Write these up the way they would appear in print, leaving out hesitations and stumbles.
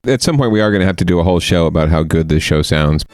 at some point we are going to have to do a whole show about how good this show sounds.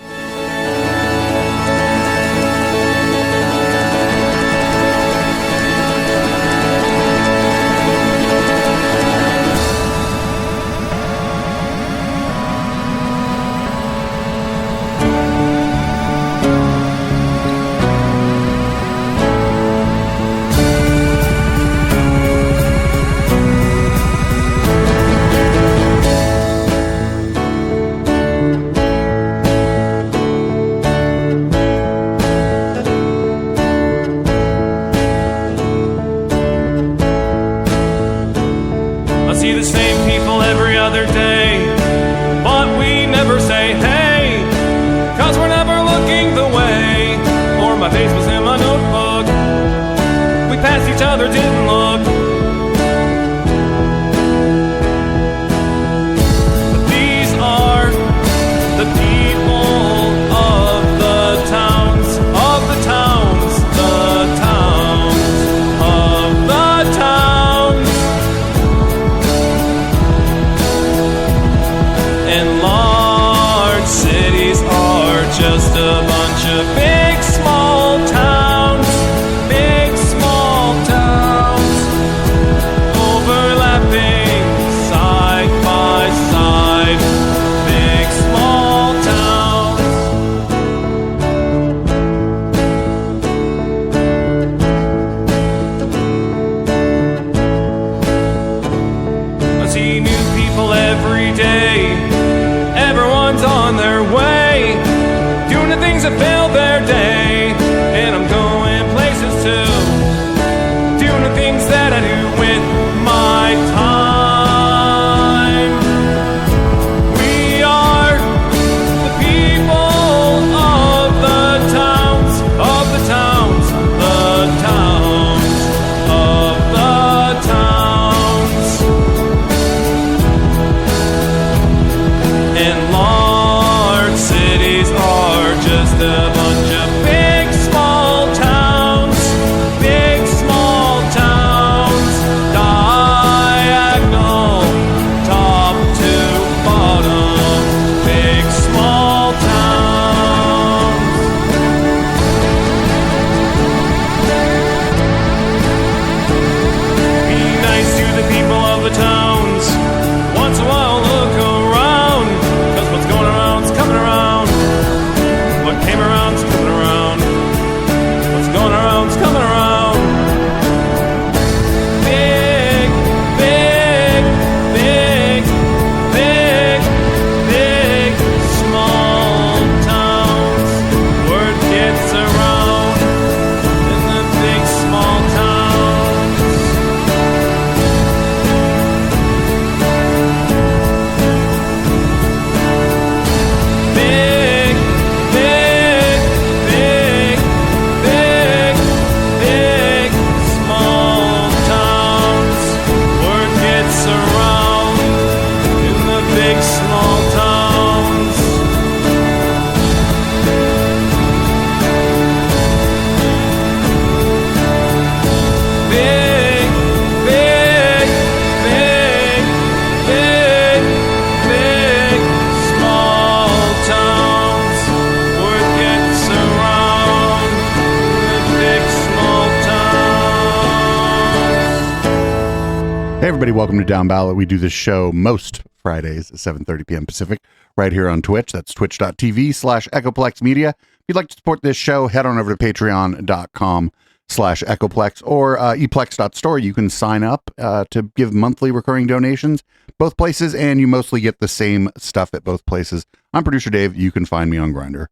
Hey everybody, welcome to Downballot. We do this show most Fridays at 7:30 p.m. Pacific, right here on Twitch. That's twitch.tv/Echoplex Media. If you'd like to support this show, head on over to patreon.com/Echoplex or eplex.store. You can sign up to give monthly recurring donations, both places, and you mostly get the same stuff at both places. I'm producer Dave. You can find me on Grindr.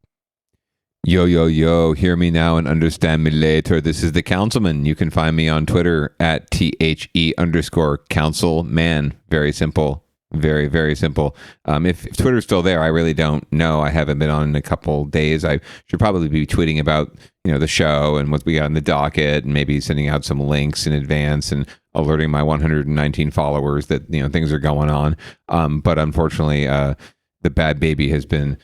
Yo, yo, yo, hear me now and understand me later. This is the Councilman. You can find me on Twitter at THE_councilman. Very simple. Very, very simple. If Twitter's still there, I really don't know. I haven't been on in a couple days. I should probably be tweeting about, the show and what we got on the docket, and maybe sending out some links in advance and alerting my 119 followers that, things are going on. But unfortunately, the bad baby has been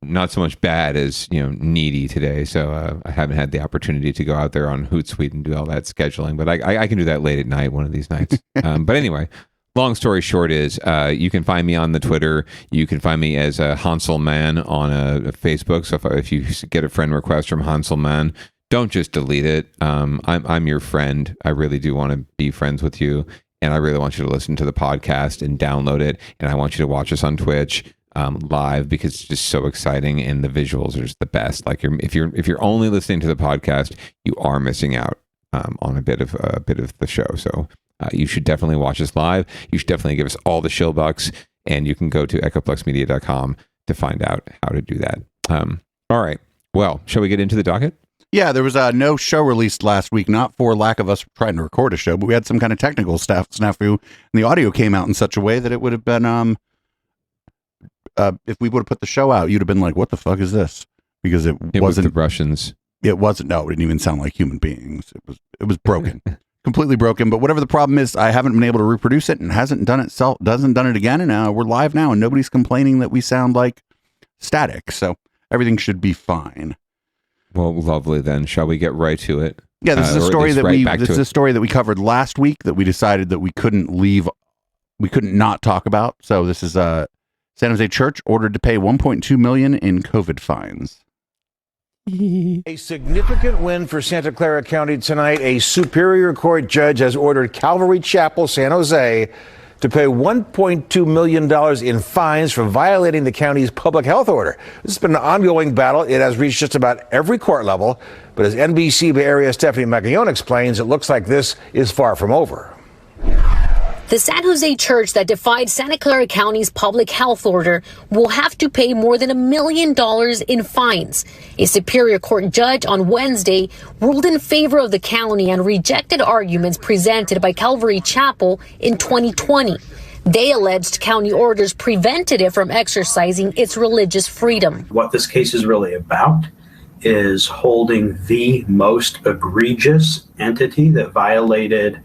not so much bad as needy today, so I haven't had the opportunity to go out there on Hootsuite and do all that scheduling, but I can do that late at night one of these nights. But anyway, long story short is you can find me on the Twitter. You can find me as a Hansel Man on a Facebook. So if you get a friend request from Hansel Man, don't just delete it. I'm your friend. I really do want to be friends with you. And I really want you to listen to the podcast and download it. And I want you to watch us on Twitch live, because it's just so exciting and the visuals are just the best. Like if you're only listening to the podcast, you are missing out on a bit of the show. So you should definitely watch us live. You should definitely give us all the shill bucks, and you can go to echoplexmedia.com to find out how to do that. All right. Well, shall we get into the docket? Yeah, there was no show released last week, not for lack of us trying to record a show, but we had some kind of technical snafu, and the audio came out in such a way that it would have been, if we would have put the show out, you'd have been like, what the fuck is this? Because it wasn't was the Russians. It wasn't. No, it didn't even sound like human beings. It was broken, completely broken. But whatever the problem is, I haven't been able to reproduce it and hasn't done it again. And we're live now, and nobody's complaining that we sound like static. So everything should be fine. Well, lovely then. Shall we get right to it? Yeah, this is a story that we covered last week that we decided that we couldn't not talk about. So this is San Jose church ordered to pay $1.2 million in COVID fines. A significant win for Santa Clara County tonight. A Superior Court judge has ordered Calvary Chapel, San Jose, to pay $1.2 million in fines for violating the county's public health order. This has been an ongoing battle. It has reached just about every court level. But as NBC Bay Area Stephanie Magallon explains, it looks like this is far from over. The San Jose church that defied Santa Clara County's public health order will have to pay more than $1 million in fines. A Superior Court judge on Wednesday ruled in favor of the county and rejected arguments presented by Calvary Chapel in 2020. They alleged county orders prevented it from exercising its religious freedom. What this case is really about is holding the most egregious entity that violated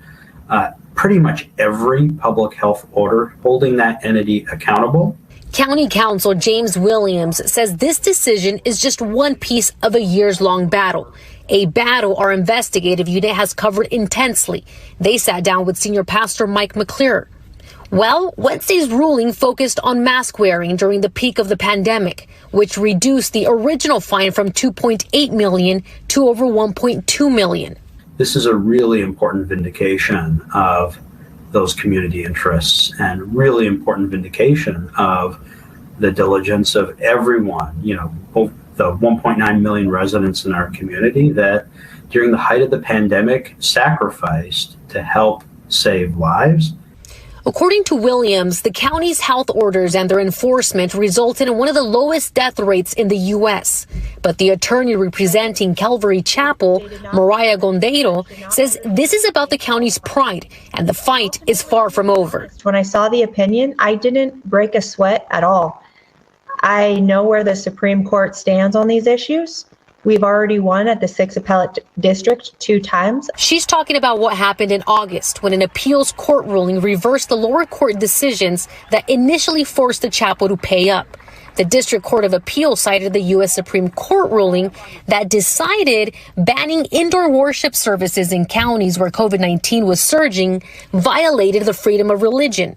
pretty much every public health order, holding that entity accountable. County Counsel James Williams says this decision is just one piece of a years-long battle, a battle our investigative unit has covered intensely. They sat down with Senior Pastor Mike McClure. Well, Wednesday's ruling focused on mask wearing during the peak of the pandemic, which reduced the original fine from $2.8 million to over $1.2 million. This is a really important vindication of those community interests and really important vindication of the diligence of everyone, both the 1.9 million residents in our community that during the height of the pandemic sacrificed to help save lives. According to Williams, the county's health orders and their enforcement resulted in one of the lowest death rates in the U.S. But the attorney representing Calvary Chapel, Mariah Gondero, says this is about the county's pride and the fight is far from over. When I saw the opinion, I didn't break a sweat at all. I know where the Supreme Court stands on these issues. We've already won at the 6th Appellate District 2 times. She's talking about what happened in August when an appeals court ruling reversed the lower court decisions that initially forced the chapel to pay up. The District Court of Appeals cited the U.S. Supreme Court ruling that decided banning indoor worship services in counties where COVID-19 was surging violated the freedom of religion.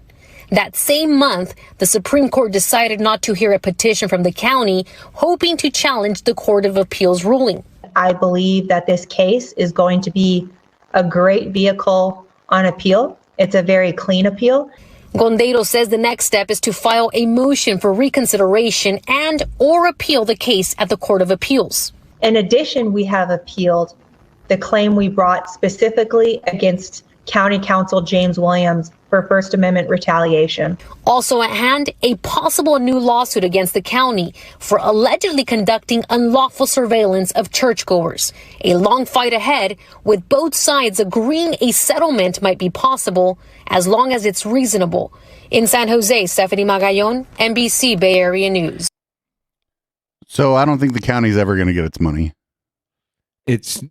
That same month, the Supreme Court decided not to hear a petition from the county, hoping to challenge the Court of Appeals ruling. I believe that this case is going to be a great vehicle on appeal. It's a very clean appeal. Gondero says the next step is to file a motion for reconsideration and/or appeal the case at the Court of Appeals. In addition, we have appealed the claim we brought specifically against County Counsel James Williams for First Amendment retaliation. Also at hand, a possible new lawsuit against the county for allegedly conducting unlawful surveillance of churchgoers. A long fight ahead, with both sides agreeing a settlement might be possible as long as it's reasonable. In San Jose, Stephanie Magallon, NBC Bay Area News. So I don't think the county's ever going to get its money. It's,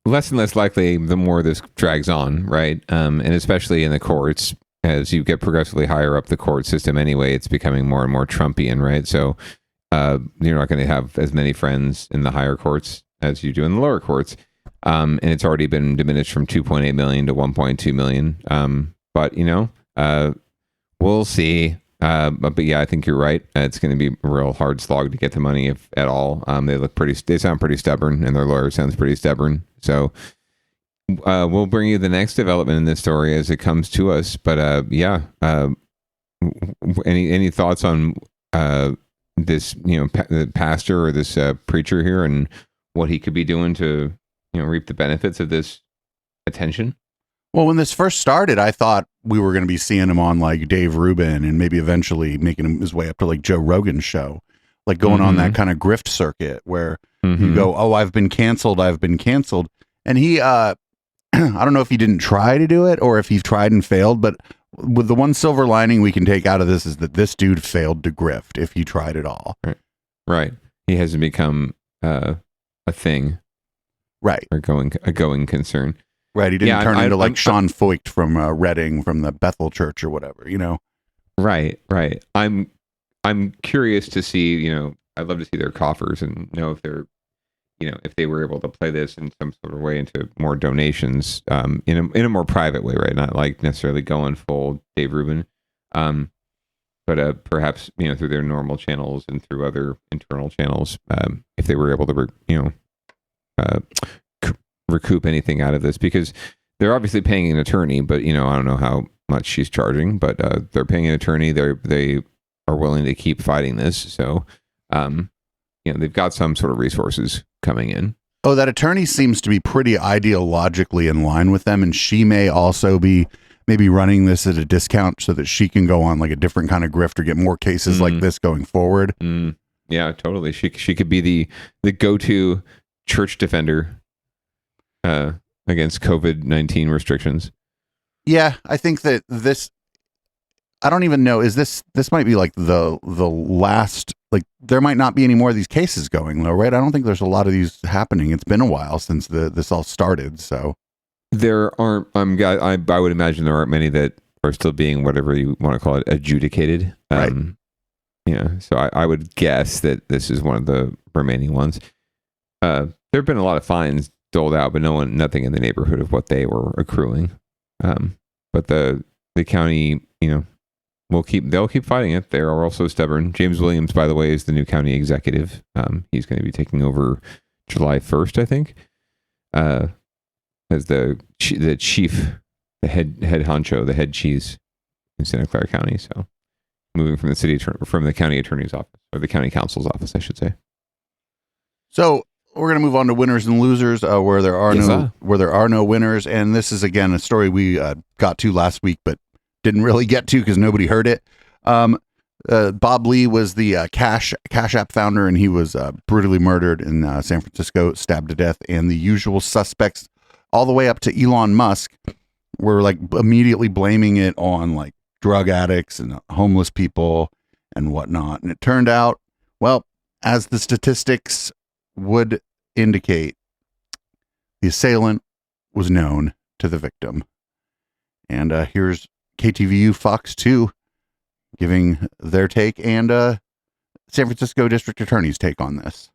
less and less likely the more this drags on, right? And especially in the courts, as you get progressively higher up the court system anyway, it's becoming more and more Trumpian, right? So you're not going to have as many friends in the higher courts as you do in the lower courts. And it's already been diminished from 2.8 million to 1.2 million. But, We'll see. But yeah, I think you're right. It's going to be a real hard slog to get the money, if at all. They sound pretty stubborn, and their lawyer sounds pretty stubborn. So we'll bring you the next development in this story as it comes to us. But any thoughts on this, the pastor or this preacher here, and what he could be doing to, reap the benefits of this attention? Well, when this first started, I thought we were going to be seeing him on like Dave Rubin and maybe eventually making his way up to like Joe Rogan's show, like going on that kind of grift circuit where you go, oh, I've been canceled. And he, I don't know if he didn't try to do it or if he tried and failed, but with the one silver lining we can take out of this is that this dude failed to grift if he tried at all. Right. He hasn't become a thing. Right. Or a going concern. Right, he didn't turn into like Sean Foyt from Reading from the Bethel Church or whatever, Right. I'm curious to see, I'd love to see their coffers and know if they're, if they were able to play this in some sort of way into more donations, in a more private way, right? Not like necessarily going full Dave Rubin, but perhaps through their normal channels and through other internal channels, if they were able to, recoup anything out of this, because they're obviously paying an attorney, but I don't know how much she's charging, but they're paying an attorney. They are willing to keep fighting this, so they've got some sort of resources coming in. Oh, that attorney seems to be pretty ideologically in line with them, and she may also be maybe running this at a discount so that she can go on like a different kind of grift or get more cases like this going forward. Yeah, totally. She could be the go-to church defender against COVID-19 restrictions. Yeah, I think that I don't even know, this might be like the last, like there might not be any more of these cases going though, right? I don't think there's a lot of these happening. It's been a while since this all started, so. There aren't, I would imagine there aren't many that are still being, whatever you want to call it, adjudicated. Right. So I would guess that this is one of the remaining ones. There have been a lot of fines doled out, but nothing in the neighborhood of what they were accruing. But the county, they'll keep fighting it. They are also stubborn. James Williams, by the way, is the new county executive. He's going to be taking over July 1st, I think, as the chief, the head honcho, the head cheese in Santa Clara County. So moving from the county attorney's office, or the county counsel's office, I should say. So we're going to move on to winners and losers, where there are no winners. And this is, again, a story we got to last week, but didn't really get to because nobody heard it. Bob Lee was the Cash App founder, and he was brutally murdered in San Francisco, stabbed to death. And the usual suspects, all the way up to Elon Musk, were like immediately blaming it on like drug addicts and homeless people and whatnot. And it turned out, well, as the statistics would indicate, the assailant was known to the victim. And here's KTVU Fox 2 giving their take, and San Francisco District Attorney's take on this.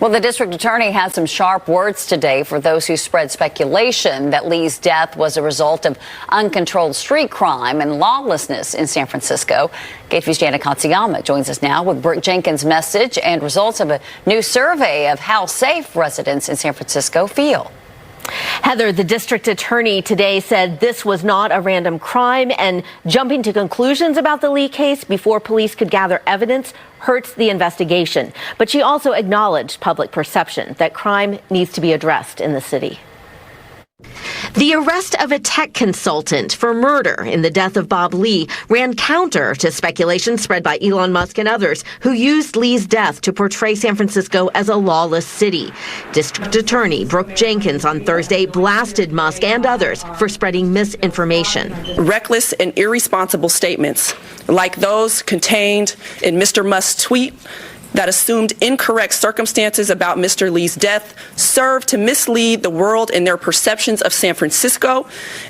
Well, the district attorney had some sharp words today for those who spread speculation that Lee's death was a result of uncontrolled street crime and lawlessness in San Francisco. KTVU's Jana Katsuyama joins us now with Brooke Jenkins' message and results of a new survey of how safe residents in San Francisco feel. Heather, the district attorney today said this was not a random crime, and jumping to conclusions about the Lee case before police could gather evidence hurts the investigation. But she also acknowledged public perception that crime needs to be addressed in the city. The arrest of a tech consultant for murder in the death of Bob Lee ran counter to speculation spread by Elon Musk and others who used Lee's death to portray San Francisco as a lawless city. District Attorney Brooke Jenkins on Thursday blasted Musk and others for spreading misinformation. Reckless and irresponsible statements like those contained in Mr. Musk's tweet that assumed incorrect circumstances about Mr. Lee's death serve to mislead the world in their perceptions of San Francisco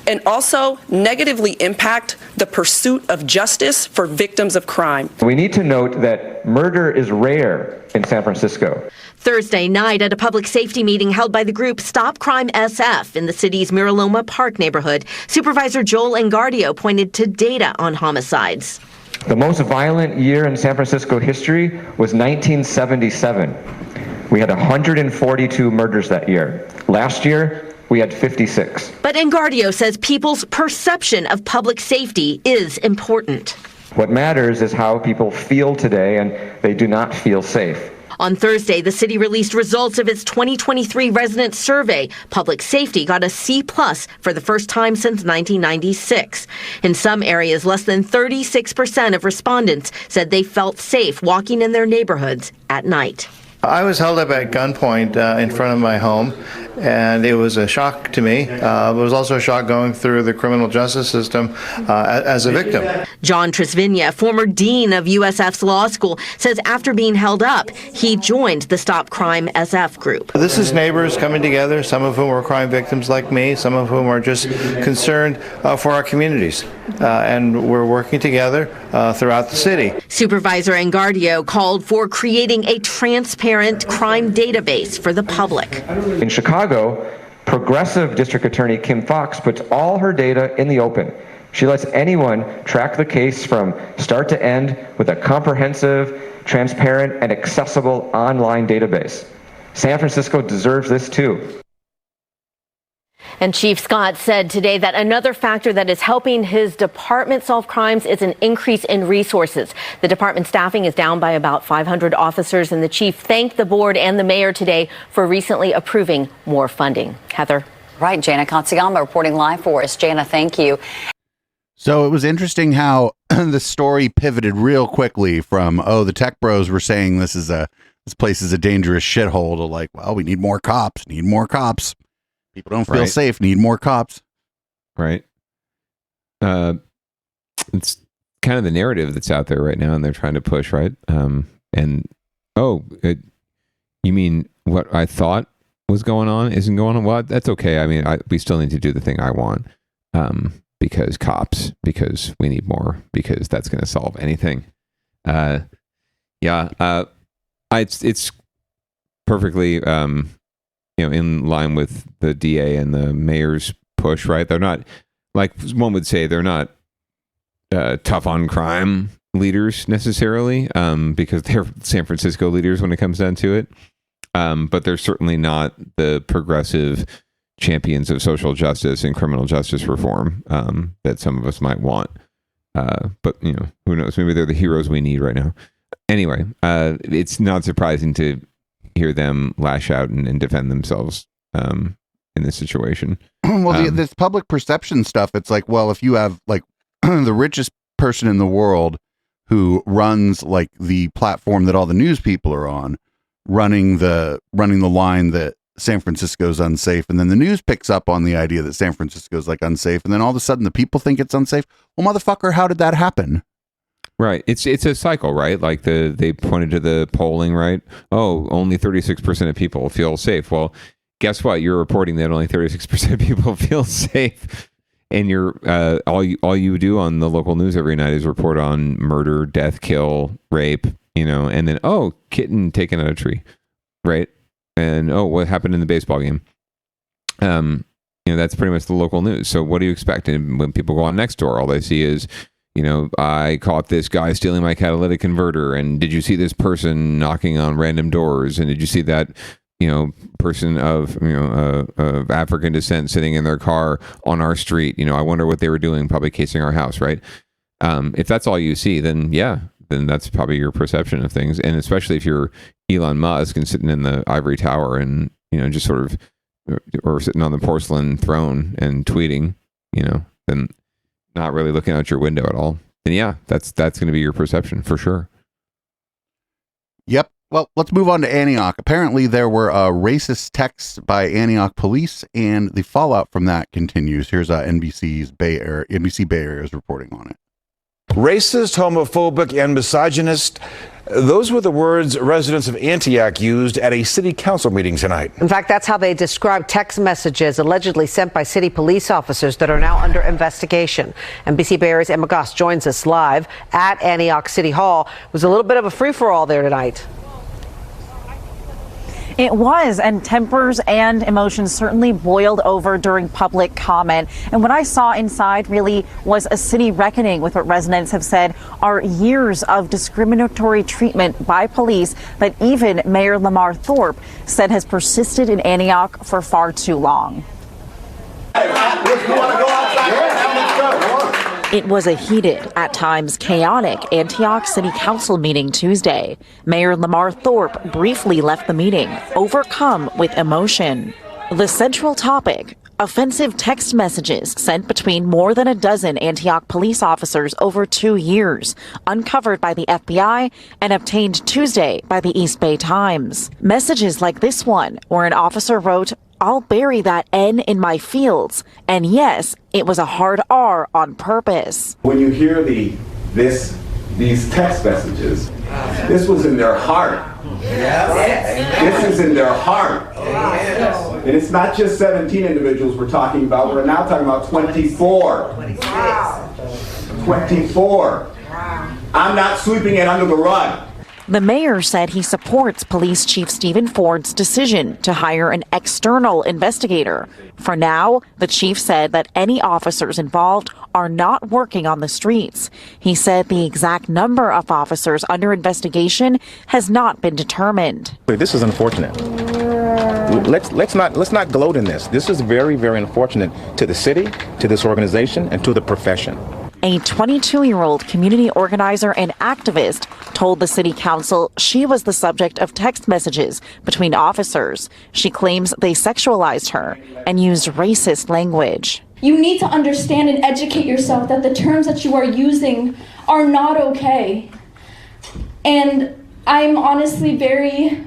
and also negatively impact the pursuit of justice for victims of crime. We need to note that murder is rare in San Francisco. Thursday night at a public safety meeting held by the group Stop Crime SF in the city's Miraloma Park neighborhood, Supervisor Joel Engardio pointed to data on homicides. The most violent year in San Francisco history was 1977. We had 142 murders that year. Last year, we had 56. But Engardio says people's perception of public safety is important. What matters is how people feel today, and they do not feel safe. On Thursday, the city released results of its 2023 resident survey. Public safety got a C+ for the first time since 1996. In some areas, less than 36% of respondents said they felt safe walking in their neighborhoods at night. I was held up at gunpoint in front of my home, and it was a shock to me. It was also a shock going through the criminal justice system as a victim. John Trisvinia, former dean of USF's law school, says after being held up, he joined the Stop Crime SF group. This is neighbors coming together, some of whom are crime victims like me, some of whom are just concerned for our communities. And we're working together throughout the city. Supervisor Engardio called for creating a transparent crime database for the public. In Chicago, progressive District Attorney Kim Foxx puts all her data in the open. She lets anyone track the case from start to end with a comprehensive, transparent, and accessible online database. San Francisco deserves this too. And Chief Scott said today that another factor that is helping his department solve crimes is an increase in resources. The department staffing is down by about 500 officers, and the chief thanked the board and the mayor today for recently approving more funding. Heather. Right, Jana Katsuyama reporting live for us. Jana, thank you. So it was interesting how the story pivoted real quickly from, the tech bros were saying this place is a dangerous shithole, to like, well, we need more cops. People don't feel safe, need more cops. Right. It's kind of the narrative that's out there right now, and they're trying to push, right? You mean what I thought was going on isn't going on? Well, that's okay. I mean, we still need to do the thing I want because we need more, because that's going to solve anything. It's perfectly... in line with the DA and the mayor's push, right? They're not, like one would say, they're not tough on crime leaders necessarily, because they're San Francisco leaders when it comes down to it. But they're certainly not the progressive champions of social justice and criminal justice reform that some of us might want. But, who knows? Maybe they're the heroes we need right now. Anyway, it's not surprising to hear them lash out and defend themselves in this situation. Well, this public perception stuff, it's like, well, if you have like the richest person in the world who runs like the platform that all the news people are on, running the line that San Francisco's unsafe, and then the news picks up on the idea that San Francisco's like unsafe, and then all of a sudden the people think it's unsafe. Well, motherfucker, how did that happen? Right. It's a cycle, right? Like they pointed to the polling, right? Oh, only 36% of people feel safe. Well, guess what? You're reporting that only 36% of people feel safe. And you're all you do on the local news every night is report on murder, death, kill, rape, and then, kitten taken out of a tree. Right? And what happened in the baseball game? That's pretty much the local news. So what do you expect? And when people go on Nextdoor, all they see is, I caught this guy stealing my catalytic converter, and did you see this person knocking on random doors, and did you see that person of African descent sitting in their car on our street? I wonder what they were doing, probably casing our house, right? If that's all you see, then that's probably your perception of things. And especially if you're Elon Musk and sitting in the ivory tower and just sort of, or sitting on the porcelain throne and tweeting, then not really looking out your window at all, then that's going to be your perception for sure. Yep. Well, let's move on to Antioch. Apparently there were racist texts by Antioch police, and the fallout from that continues. Here's NBC Bay Area is reporting on it. Racist, homophobic, and misogynist Those were the words residents of Antioch used at a city council meeting tonight. In fact, that's how they described text messages allegedly sent by city police officers that are now under investigation. NBC Bay Area's Emma Goss joins us live at Antioch City Hall. It was a little bit of a free-for-all there tonight. It was, and tempers and emotions certainly boiled over during public comment. And what I saw inside really was a city reckoning with what residents have said are years of discriminatory treatment by police that even Mayor Lamar Thorpe said has persisted in Antioch for far too long. It was a heated, at times chaotic, Antioch City Council meeting Tuesday. Mayor Lamar Thorpe briefly left the meeting, overcome with emotion. The central topic, offensive text messages sent between more than a dozen Antioch police officers over 2 years, uncovered by the FBI and obtained Tuesday by the East Bay Times. Messages like this one, where an officer wrote, "I'll bury that N in my fields." And yes, it was a hard R on purpose. When you hear these text messages, this was in their heart. This is in their heart. And it's not just 17 individuals we're talking about. We're now talking about 24. 24. I'm not sweeping it under the rug. The mayor said he supports Police Chief Stephen Ford's decision to hire an external investigator. For now, the chief said that any officers involved are not working on the streets. He said the exact number of officers under investigation has not been determined. This is unfortunate. Let's not gloat in this. This is very, very unfortunate to the city, to this organization, and to the profession. A 22-year-old community organizer and activist told the city council she was the subject of text messages between officers. She claims they sexualized her and used racist language. You need to understand and educate yourself that the terms that you are using are not okay. And I'm honestly very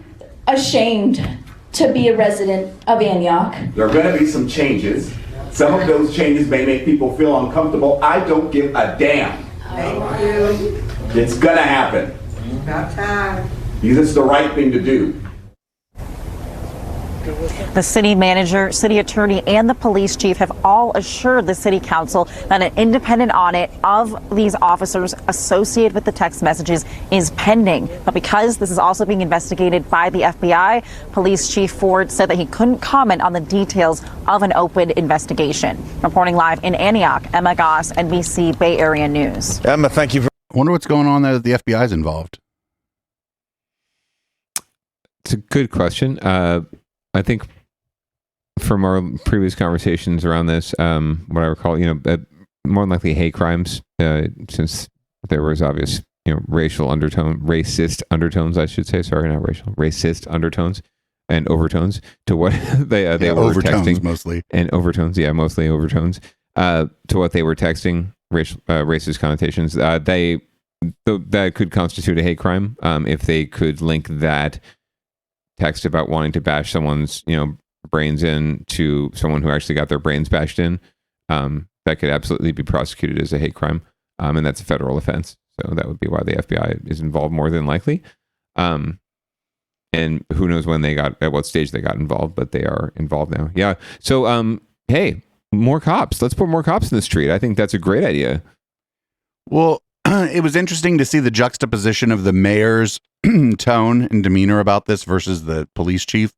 ashamed to be a resident of Antioch. There are going to be some changes. Some of those changes may make people feel uncomfortable. I don't give a damn. Thank you. It's gonna happen. About time. Because it's the right thing to do. The city manager, city attorney, and the police chief have all assured the city council that an independent audit of these officers associated with the text messages is pending. But because this is also being investigated by the FBI, Police Chief Ford said that he couldn't comment on the details of an open investigation. Reporting live in Antioch, Emma Goss, NBC Bay Area News. Emma, thank you. I wonder what's going on there that the FBI is involved. It's a good question. I think from our previous conversations around this, what I recall, more than likely hate crimes, since there was obvious, racist undertones, I should say. Sorry, not racial, racist undertones and overtones to what they were overtones texting, mostly, and overtones, mostly overtones to what they were texting, racist connotations. That could constitute a hate crime if they could link that text about wanting to bash someone's brains in to someone who actually got their brains bashed in. That could absolutely be prosecuted as a hate crime, and that's a federal offense. So that would be why the FBI is involved more than likely. And who knows at what stage they got involved, but they are involved now. Yeah. So hey, more cops. Let's put more cops in the street. I think that's a great idea. Well, it was interesting to see the juxtaposition of the mayor's tone and demeanor about this versus the police chief.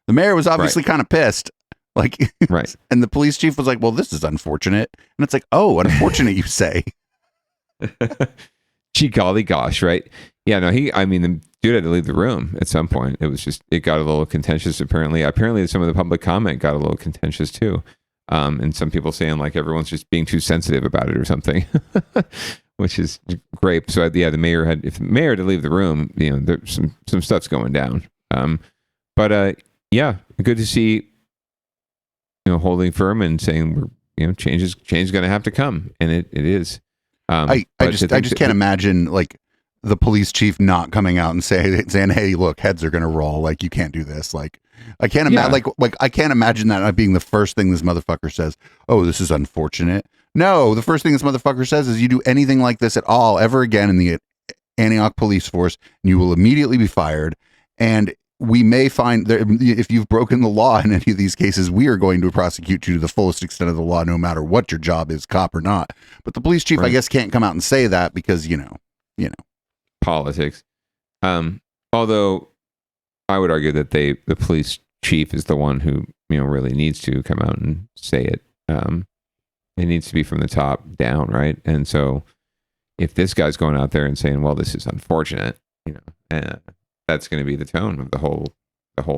The mayor was obviously kind of pissed, right. And the police chief was like, "Well, this is unfortunate," and it's like, "Oh, unfortunate, you say?" Gee golly gosh, right? Yeah, no, the dude had to leave the room at some point. It got a little contentious. Apparently, some of the public comment got a little contentious too, and some people saying like everyone's just being too sensitive about it or something. Which is great. So if the mayor had to leave the room, there's some stuff's going down. But good to see, holding firm and saying change is going to have to come, and it is. I just can't imagine like the police chief not coming out and saying, "Hey, look, heads are going to roll. Like you can't do this." Like I can't imagine. Like I can't imagine that being the first thing this motherfucker says. "Oh, this is unfortunate." No, the first thing this motherfucker says is, "You do anything like this at all ever again in Antioch police force, and you will immediately be fired. And we may find that if you've broken the law in any of these cases, we are going to prosecute you to the fullest extent of the law, no matter what your job is, cop or not. But the police chief, I guess, can't come out and say that because, you know, politics. Although I would argue that the police chief is the one who, you know, really needs to come out and say it. It needs to be from the top down, right? And so if this guy's going out there and saying, well, this is unfortunate, you know, that's going to be the tone of the whole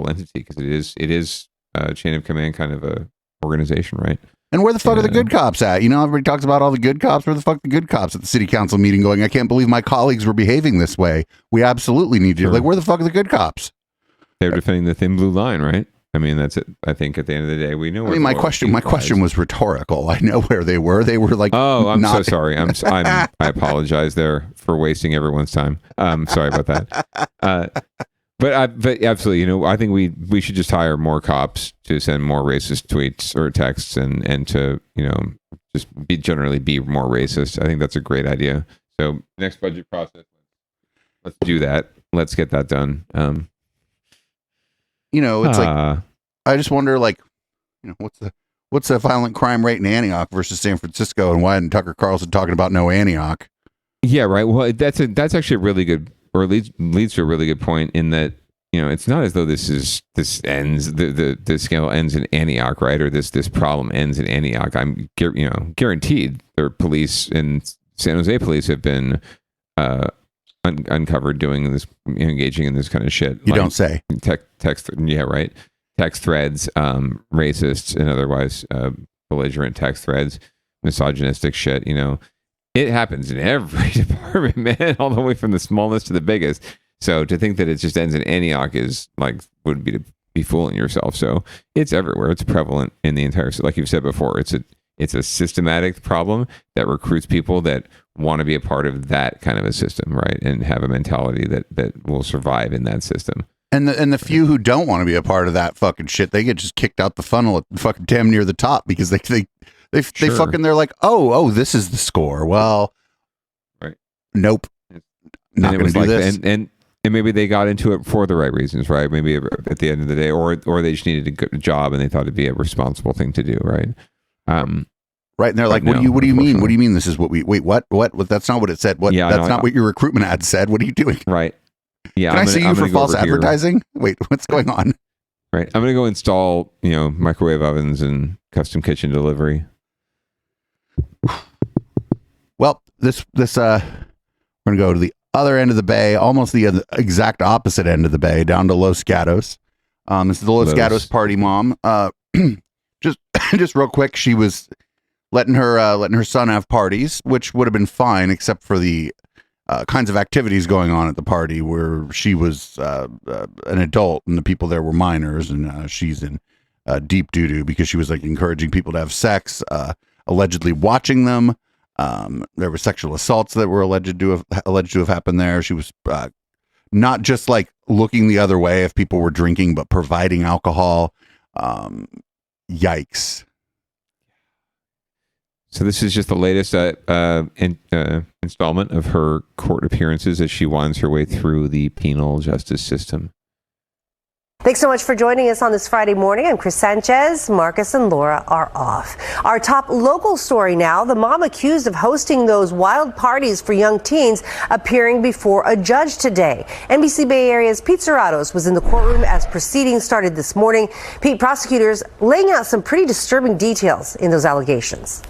entity, because it is a chain of command kind of a organization, right? And where the fuck are the good cops at? You know, everybody talks about all the good cops. Where the fuck are the good cops at the city council meeting going, I can't believe my colleagues were behaving this way. We absolutely need you. Like, where the fuck are the good cops? They're defending the thin blue line, right? I mean, that's it. I think at the end of the day, we know. I mean, my question was rhetorical. I know where they were. They were like, oh, I'm so sorry. I apologize there for wasting everyone's time. Sorry about that. But absolutely, you know, I think we should just hire more cops to send more racist tweets or texts and to, you know, just generally be more racist. I think that's a great idea. So next budget process, let's do that. Let's get that done. You know, it's like, I just wonder, like, you know, what's the violent crime rate in Antioch versus San Francisco, and why isn't Tucker Carlson talking about no Antioch? Yeah, right. Well, that's actually a really good, or leads to a really good point, in that, you know, it's not as though this ends, the scale ends in Antioch, right? Or this problem ends in Antioch. I'm guaranteed the police in San Jose police have been uncovered doing this, engaging in this kind of shit. You don't say. Text, yeah, right. Text threads, racist and otherwise belligerent text threads, misogynistic shit. You know, it happens in every department, man, all the way from the smallest to the biggest. So to think that it just ends in Antioch is like, would be to be fooling yourself. So it's everywhere. It's prevalent in the entire, like you've said before, it's a systematic problem that recruits people that want to be a part of that kind of a system, right? And have a mentality that will survive in that system. And the few who don't want to be a part of that fucking shit, they get just kicked out the funnel at fucking damn near the top, because they fucking, they're like, oh, this is the score. Well, right. Nope. Not going to do this. And maybe they got into it for the right reasons, right? Maybe at the end of the day, or they just needed a good job and they thought it'd be a responsible thing to do, right? Right, and they're like, "What do you mean? What do you mean? This is what we wait? What? That's not what it said. What? Yeah, that's not what your recruitment ad said. What are you doing? Right? Yeah. Can I sue you for false advertising? Wait, what's going on? Right. I'm gonna go install, you know, microwave ovens and custom kitchen delivery. Well, this we're gonna go to the other end of the bay, almost the exact opposite end of the bay, down to Los Gatos. This is the Los Gatos party mom. Just real quick, she was letting her son have parties, which would have been fine, except for the kinds of activities going on at the party, where she was an adult and the people there were minors, and she's in deep doo-doo because she was like encouraging people to have sex, allegedly watching them. There were sexual assaults that were alleged to have happened there. She was not just like looking the other way if people were drinking, but providing alcohol. Yikes. So this is just the latest installment of her court appearances as she winds her way through the penal justice system. Thanks so much for joining us on this Friday morning. I'm Chris Sanchez. Marcus and Laura are off. Our top local story now, the mom accused of hosting those wild parties for young teens appearing before a judge today. NBC Bay Area's Pete Serratos was in the courtroom as proceedings started this morning. Pete, prosecutors laying out some pretty disturbing details in those allegations.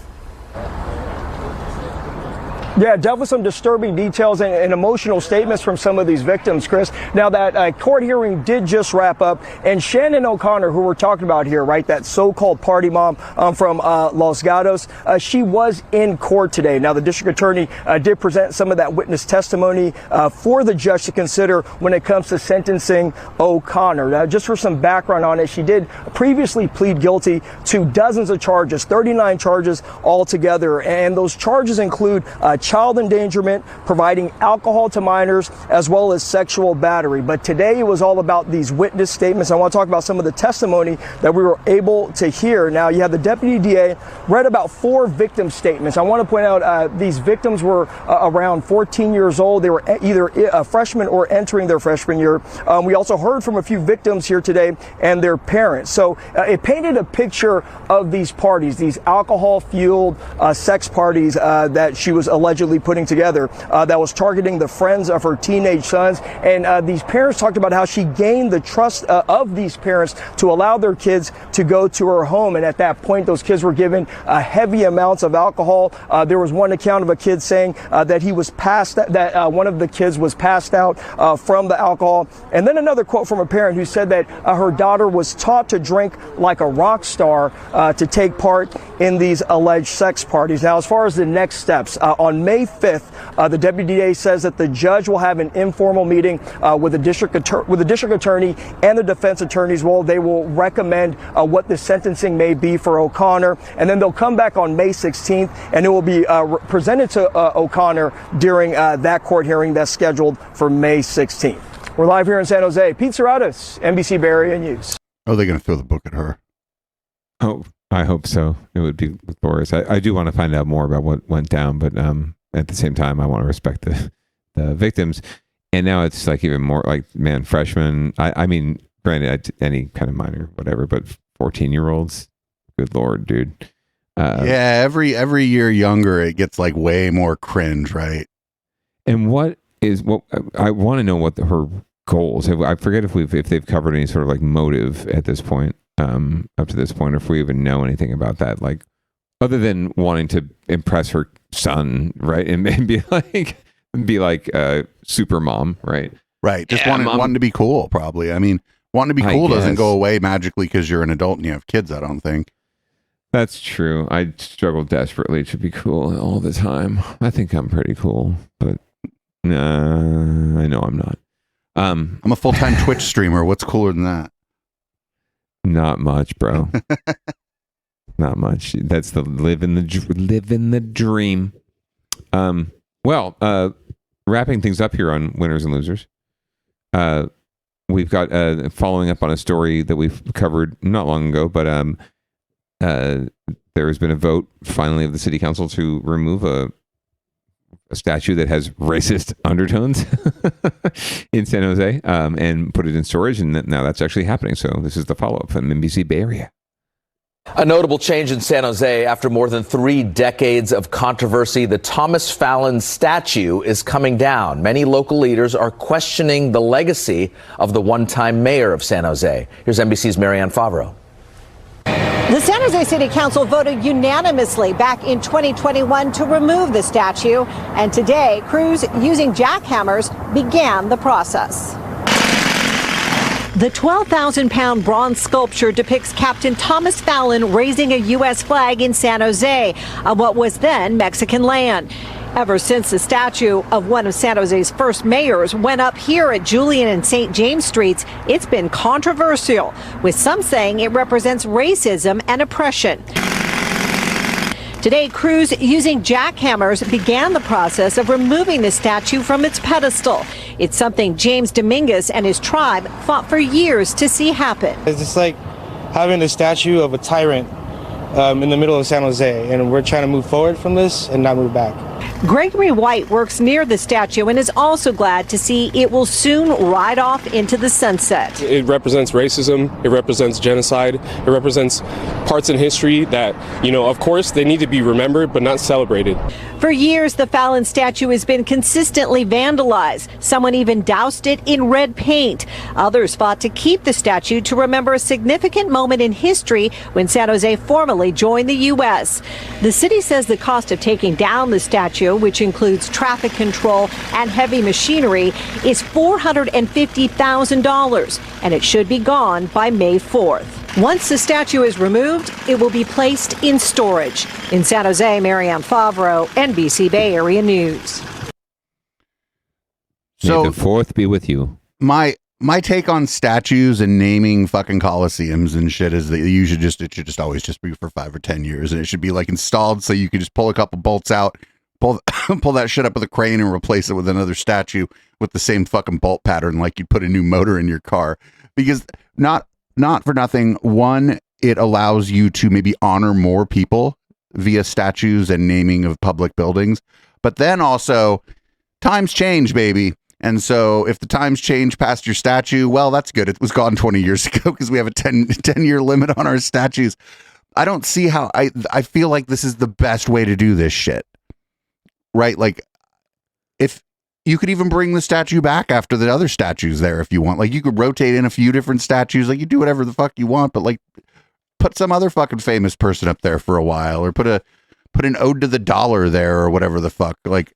Yeah, definitely some disturbing details and emotional statements from some of these victims, Chris. Now, that court hearing did just wrap up, and Shannon O'Connor, who we're talking about here, right, that so-called party mom from Los Gatos, she was in court today. Now, the district attorney did present some of that witness testimony for the judge to consider when it comes to sentencing O'Connor. Now, just for some background on it, she did previously plead guilty to dozens of charges, 39 charges altogether, and those charges include child endangerment, providing alcohol to minors, as well as sexual battery. But today it was all about these witness statements. I want to talk about some of the testimony that we were able to hear. Now, you have the deputy DA read about 4 victim statements. I want to point out these victims were around 14 years old. They were either a freshman or entering their freshman year. We also heard from a few victims here today and their parents. So it painted a picture of these parties, these alcohol-fueled sex parties that she was allegedly putting together that was targeting the friends of her teenage sons. And these parents talked about how she gained the trust of these parents to allow their kids to go to her home. And at that point, those kids were given heavy amounts of alcohol. There was one account of a kid saying that he was one of the kids was passed out from the alcohol. And then another quote from a parent who said that her daughter was taught to drink like a rock star to take part in these alleged sex parties. Now, as far as the next steps, on May 5th, the deputy DA says that the judge will have an informal meeting with the district attorney and the defense attorneys. Well, they will recommend what the sentencing may be for O'Connor, and then they'll come back on May 16th, and it will be presented to O'Connor during that court hearing that's scheduled for May 16th. We're live here in San Jose. Pete Serratos, NBC Bay Area News. Are they going to throw the book at her? Oh, I hope so. It would be glorious. I do want to find out more about what went down, but at the same time, I want to respect the victims. And now it's like even more like, man, freshmen. I mean, granted, any kind of minor, whatever, but 14-year-olds, good Lord, dude. Yeah, every year younger, it gets like way more cringe, right? And what I want to know what her goals. I forget if they've covered any sort of like motive at this point, up to this point, or if we even know anything about that, like other than wanting to impress her son, right, and be like super mom, right? Right. Just wanting to be cool, probably. I mean, wanting to be cool doesn't go away magically because you're an adult and you have kids, I don't think. That's true. I struggle desperately to be cool all the time. I think I'm pretty cool, but I know I'm not. I'm a full-time Twitch streamer. What's cooler than that? Not much, bro. Not much. That's the live in the dream. Well, wrapping things up here on Winners and Losers. We've got following up on a story that we've covered not long ago, but there has been a vote finally of the city council to remove a statue that has racist undertones in San Jose and put it in storage, and now that's actually happening. So this is the follow-up from NBC Bay Area. A notable change in San Jose after more than 3 decades of controversy. The Thomas Fallon statue is coming down. Many local leaders are questioning the legacy of the one-time mayor of San Jose. Here's NBC's Marianne Favreau. The San Jose City Council voted unanimously back in 2021 to remove the statue, and today crews using jackhammers began the process. The 12,000-pound bronze sculpture depicts Captain Thomas Fallon raising a U.S. flag in San Jose on what was then Mexican land. Ever since the statue of one of San Jose's first mayors went up here at Julian and St. James Streets, it's been controversial, with some saying it represents racism and oppression. Today, crews using jackhammers began the process of removing the statue from its pedestal. It's something James Dominguez and his tribe fought for years to see happen. It's just like having a statue of a tyrant in the middle of San Jose, and we're trying to move forward from this and not move back. Gregory White works near the statue and is also glad to see it will soon ride off into the sunset. It represents racism, it represents genocide, it represents parts in history that, of course, they need to be remembered but not celebrated. For years, the Fallon statue has been consistently vandalized. Someone even doused it in red paint. Others fought to keep the statue to remember a significant moment in history when San Jose formally joined the U.S. The city says the cost of taking down the statue, which includes traffic control and heavy machinery, is $450,000, and it should be gone by May 4th. Once the statue is removed, it will be placed in storage. In San Jose, Marianne Favreau, NBC Bay Area News. So, May the 4th be with you. My take on statues and naming fucking coliseums and shit is that it should just always just be for 5 or 10 years, and it should be like installed so you can just pull a couple bolts out, pull that shit up with a crane and replace it with another statue with the same fucking bolt pattern, like you'd put a new motor in your car. Because not for nothing, one, it allows you to maybe honor more people via statues and naming of public buildings. But then also, times change, baby. And so if the times change past your statue, well, that's good. It was gone 20 years ago because we have a 10-year limit on our statues. I don't see how I feel like this is the best way to do this shit. Right? Like, if you could even bring the statue back after the other statues there if you want. Like, you could rotate in a few different statues. Like, you do whatever the fuck you want, but like, put some other fucking famous person up there for a while, or put an ode to the dollar there, or whatever the fuck. Like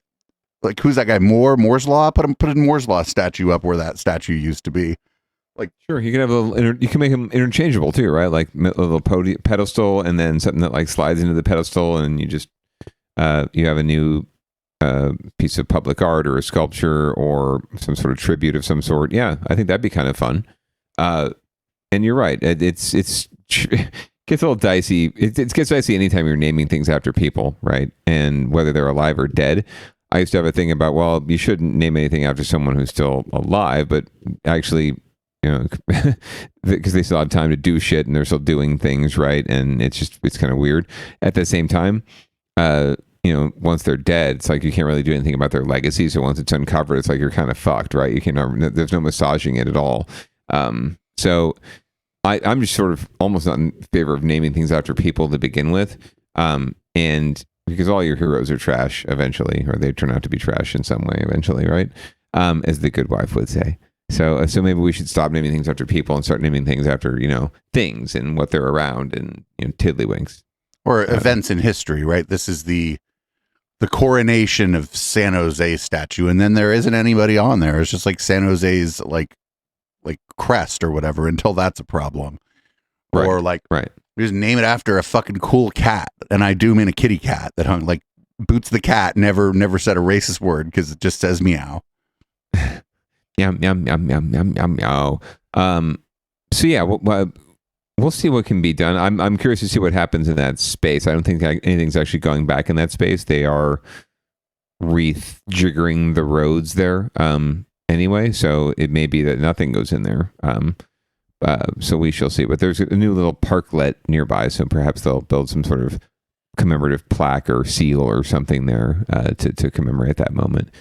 who's that guy? Moore's Law? Put a Moore's Law statue up where that statue used to be. Like, sure, you can have you can make them interchangeable too, right? Like a little pedestal, and then something that like slides into the pedestal, and you just you have a new piece of public art or a sculpture or some sort of tribute of some sort. Yeah, I think that'd be kind of fun. And you're right. It gets a little dicey. It gets dicey anytime you're naming things after people, right? And whether they're alive or dead. I used to have a thing about, well, you shouldn't name anything after someone who's still alive, but actually, you know, because they still have time to do shit and they're still doing things, right? And it's kind of weird. At the same time, you know, once they're dead, it's like you can't really do anything about their legacy. So once it's uncovered, it's like you're kind of fucked, right? You can't. There's no massaging it at all. So I'm just sort of almost not in favor of naming things after people to begin with, and because all your heroes are trash eventually, or they turn out to be trash in some way eventually, right? As the good wife would say. So maybe we should stop naming things after people and start naming things after, you know, things and what they're around, and, you know, tiddlywinks or events in history, right? This is the coronation of San Jose statue, and then there isn't anybody on there. It's just like San Jose's like crest or whatever until that's a problem. Right. Or like, right. Just name it after a fucking cool cat, and I do mean a kitty cat that hung like Boots the cat never said a racist word because it just says meow. Yum yum yum yum yum yum meow. So yeah, we'll see what can be done. I'm curious to see what happens in that space. I don't think anything's actually going back in that space. They are rejiggering the roads there anyway, so it may be that nothing goes in there. So we shall see. But there's a new little parklet nearby, so perhaps they'll build some sort of commemorative plaque or seal or something there to commemorate that moment.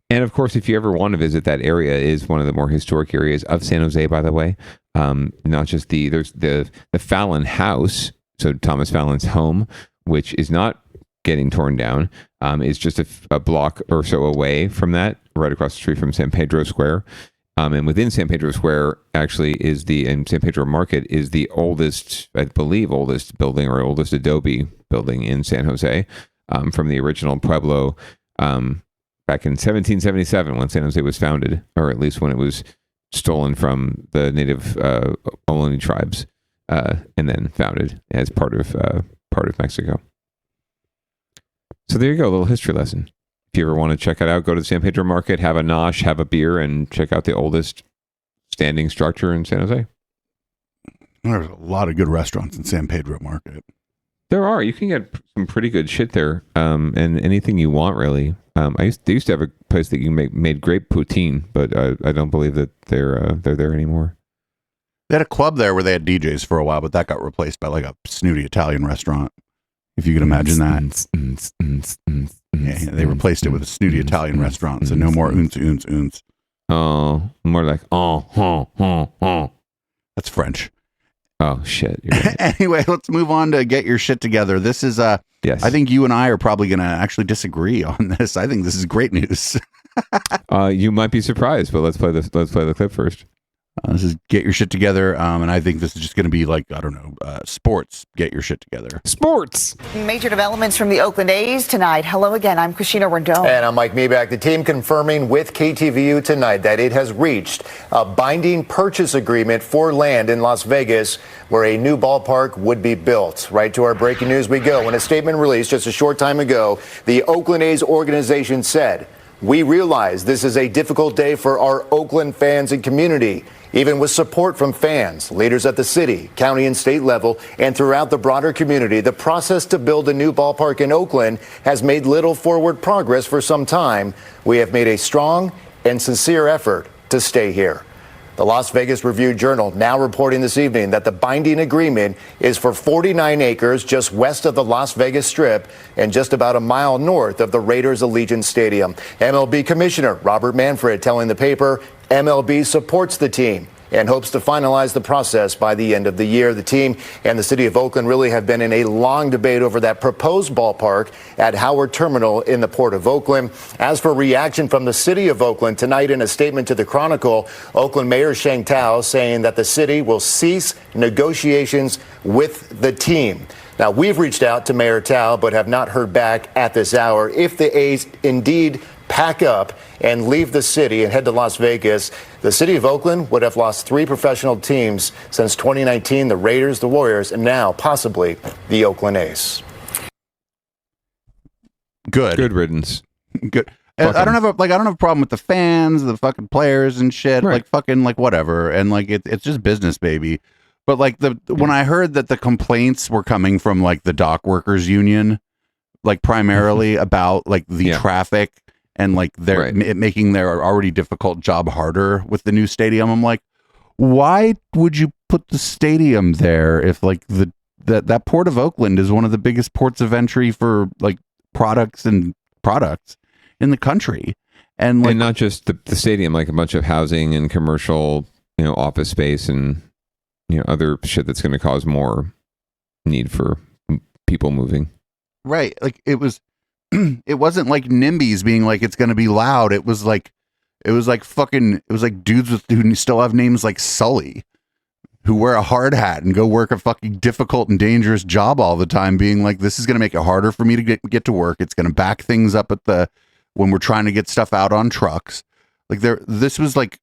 And of course, if you ever want to visit, that area is one of the more historic areas of San Jose, by the way. Not just there's the Fallon house, so Thomas Fallon's home, which is not getting torn down, is just a block or so away from that, right across the street from San Pedro Square. And within San Pedro Square, actually, and San Pedro Market is the oldest, I believe, oldest building or oldest adobe building in San Jose, from the original Pueblo, back in 1777 when San Jose was founded, or at least when it was stolen from the native Ohlone tribes, and then founded as part of Mexico. So there you go, a little history lesson. If you ever want to check it out, go to the San Pedro Market, have a nosh, have a beer, and check out the oldest standing structure in San Jose. There's a lot of good restaurants in San Pedro Market. There are. You can get some pretty good shit there, and anything you want, really. They used to have a place that you made great poutine, but I don't believe that they're there anymore. They had a club there where they had DJs for a while, but that got replaced by like a snooty Italian restaurant. If you could imagine that. Yeah, they replaced it with a snooty Italian restaurant, so no more oons. Oh, more like That's French. Oh shit! You're right. Anyway, let's move on to get your shit together. This is yes. I think you and I are probably going to actually disagree on this. I think this is great news. You might be surprised, but let's play the clip first. This is Get Your Shit Together, and I think this is just going to be like, I don't know, sports. Get your shit together. Sports. Major developments from the Oakland A's tonight. Hello again, I'm Christina Rendon. And I'm Mike Meback. The team confirming with KTVU tonight that it has reached a binding purchase agreement for land in Las Vegas where a new ballpark would be built. Right to our breaking news we go. In a statement released just a short time ago, the Oakland A's organization said We realize this is a difficult day for our Oakland fans and community. Even with support from fans, leaders at the city, county, and state level, and throughout the broader community, the process to build a new ballpark in Oakland has made little forward progress for some time. We have made a strong and sincere effort to stay here. The Las Vegas Review-Journal now reporting this evening that the binding agreement is for 49 acres just west of the Las Vegas Strip and just about a mile north of the Raiders Allegiant Stadium. MLB Commissioner Robert Manfred telling the paper MLB supports the team and hopes to finalize the process by the end of the year. The team and the city of Oakland really have been in a long debate over that proposed ballpark at Howard Terminal in the Port of Oakland. As for reaction from the city of Oakland tonight in a statement to the Chronicle, Oakland Mayor Sheng Tao saying that the city will cease negotiations with the team. Now, we've reached out to Mayor Tao but have not heard back at this hour. If the A's indeed pack up and leave the city and head to Las Vegas, the city of Oakland would have lost 3 professional teams since 2019, the Raiders, the Warriors, and now possibly the Oakland A's. Good riddance. Good. I don't have a problem with the fans, the fucking players and shit. Right. Like fucking like whatever. And like it's just business, baby. But like when I heard that the complaints were coming from like the dock workers union, like primarily about like the traffic and like they're making their already difficult job harder with the new stadium. I'm like, why would you put the stadium there if like that Port of Oakland is one of the biggest ports of entry for like products in the country, and like, not just the stadium, like a bunch of housing and commercial, office space and other shit that's going to cause more need for people moving. Right, like it wasn't like NIMBYs being like it's going to be loud. It was like dudes who still have names like Sully, who wear a hard hat and go work a fucking difficult and dangerous job all the time, being like, this is going to make it harder for me to get to work. It's going to back things up when we're trying to get stuff out on trucks. Like this was like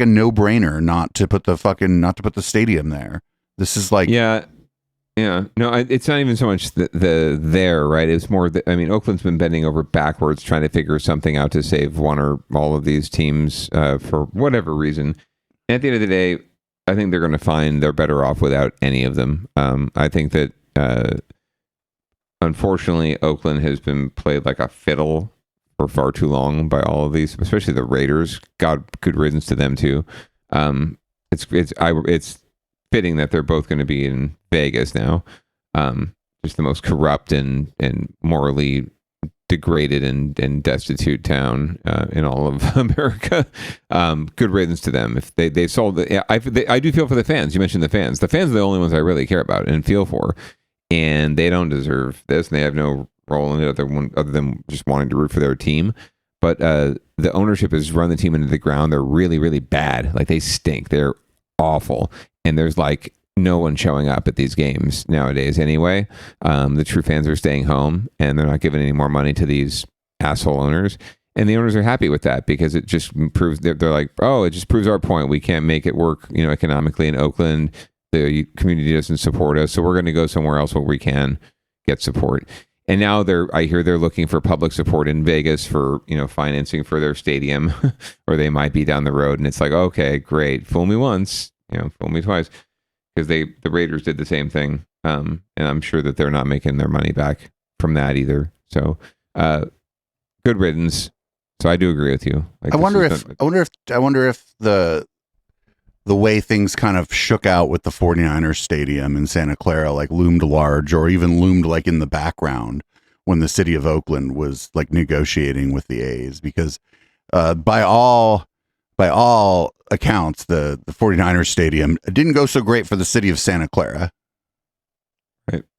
a no-brainer not to put the stadium there. This is like, no, it's not even so much there, right? It's more Oakland's been bending over backwards trying to figure something out to save one or all of these teams for whatever reason. And at the end of the day, I think they're going to find they're better off without any of them. I think that unfortunately Oakland has been played like a fiddle for far too long by all of these, especially the Raiders. God, good riddance to them too. It's fitting that they're both going to be in Vegas now. Just the most corrupt and morally degraded and destitute town in all of America. Good riddance to them. If they sold it, I do feel for the fans. You mentioned the fans. The fans are the only ones I really care about and feel for, and they don't deserve this. And they have no role in it other than just wanting to root for their team. But the ownership has run the team into the ground. They're really, really bad. Like they stink. They're awful. And there's like no one showing up at these games nowadays anyway. The true fans are staying home and they're not giving any more money to these asshole owners. And the owners are happy with that because it just proves they're like, oh, it just proves our point. We can't make it work, economically in Oakland. The community doesn't support us. So we're going to go somewhere else where we can get support. And now I hear they're looking for public support in Vegas for, financing for their stadium, or they might be down the road. And it's like, okay, great. Fool me once, fool me twice. Because the Raiders did the same thing. And I'm sure that they're not making their money back from that either. So good riddance. So I do agree with you. Like, I wonder if the way things kind of shook out with the 49ers stadium in Santa Clara like loomed large, or even loomed like in the background when the city of Oakland was like negotiating with the A's, because by all accounts the 49ers stadium didn't go so great for the city of Santa Clara.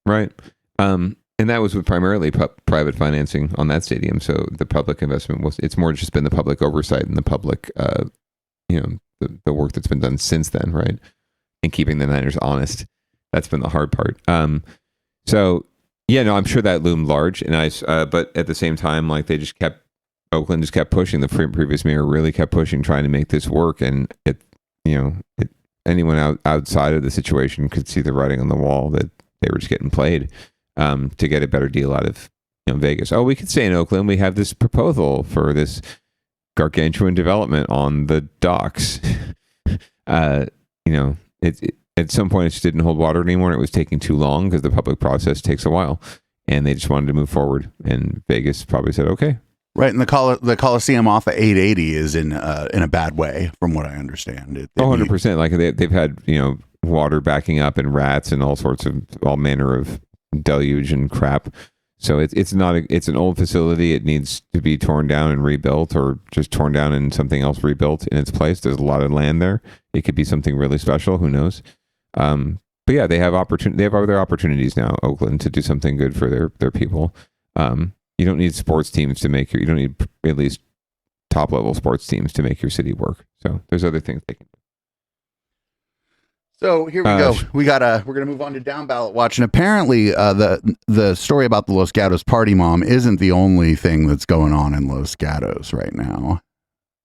Right. And that was with primarily private financing on that stadium. So the public investment it's more just been the public oversight and the public, the work that's been done since then, right? And keeping the Niners honest. That's been the hard part. So yeah, no, I'm sure that loomed large, and but at the same time, like Oakland just kept pushing. The previous mayor really kept pushing, trying to make this work, and anyone outside of the situation could see the writing on the wall that they were just getting played to get a better deal out of Vegas. Oh, we could say in Oakland we have this proposal for this gargantuan development on the docks. At some point it just didn't hold water anymore, and it was taking too long because the public process takes a while, and they just wanted to move forward. And Vegas probably said, okay. Right, and the Coliseum off of 880 is in a bad way, from what I understand. 100%. Like they've had water backing up and rats and all manner of deluge and crap. So it's an old facility. It needs to be torn down and rebuilt, or just torn down and something else rebuilt in its place. There's a lot of land there. It could be something really special. Who knows? But yeah, they have other opportunities now, Oakland, to do something good for their people. You don't need sports teams to make you don't need at least top level sports teams to make your city work. So there's other things they can do. So here we go. We're gonna move on to down ballot watch, and apparently the story about the Los Gatos party mom isn't the only thing that's going on in Los Gatos right now.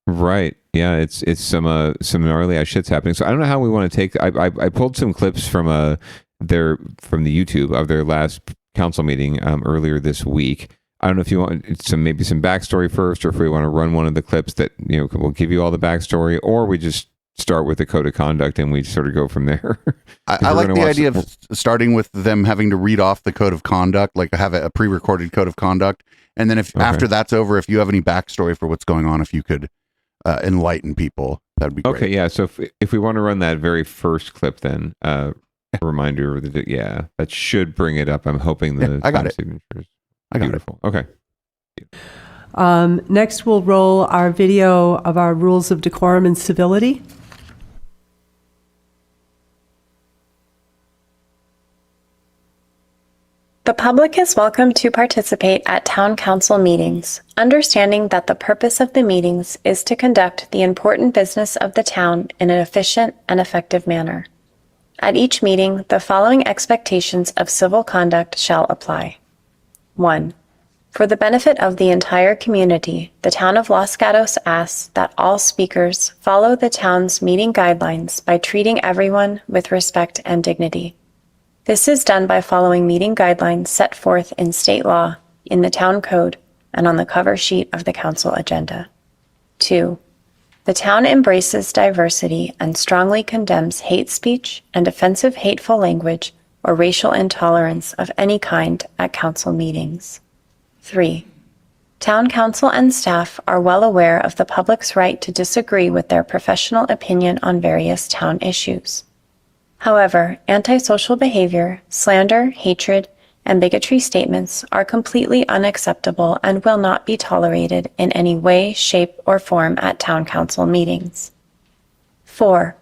Right. Yeah. It's some gnarly ass shit's happening. So I don't know how we want to take. I pulled some clips from from the YouTube of their last council meeting earlier this week. I don't know if you want maybe some backstory first, or if we want to run one of the clips that will give you all the backstory, or we just start with the code of conduct and we sort of go from there. I like the idea of starting with them having to read off the code of conduct, like have a pre-recorded code of conduct, and then after that's over, if you have any backstory for what's going on, if you could enlighten people, that'd be great. Okay, yeah. So if we want to run that very first clip, then reminder that that should bring it up. I'm hoping I got it. Signatures. I got Beautiful. Okay. Next, we'll roll our video of our rules of decorum and civility. The public is welcome to participate at town council meetings, understanding that the purpose of the meetings is to conduct the important business of the town in an efficient and effective manner. At each meeting, the following expectations of civil conduct shall apply. 1. For the benefit of the entire community, the town of Los Gatos asks that all speakers follow the town's meeting guidelines by treating everyone with respect and dignity. This is done by following meeting guidelines set forth in state law, in the town code, and on the cover sheet of the council agenda. 2. The town embraces diversity and strongly condemns hate speech and offensive hateful language or racial intolerance of any kind at council meetings. 3. Town council and staff are well aware of the public's right to disagree with their professional opinion on various town issues. However, antisocial behavior, slander, hatred, and bigotry statements are completely unacceptable and will not be tolerated in any way, shape, or form at town council meetings. 4.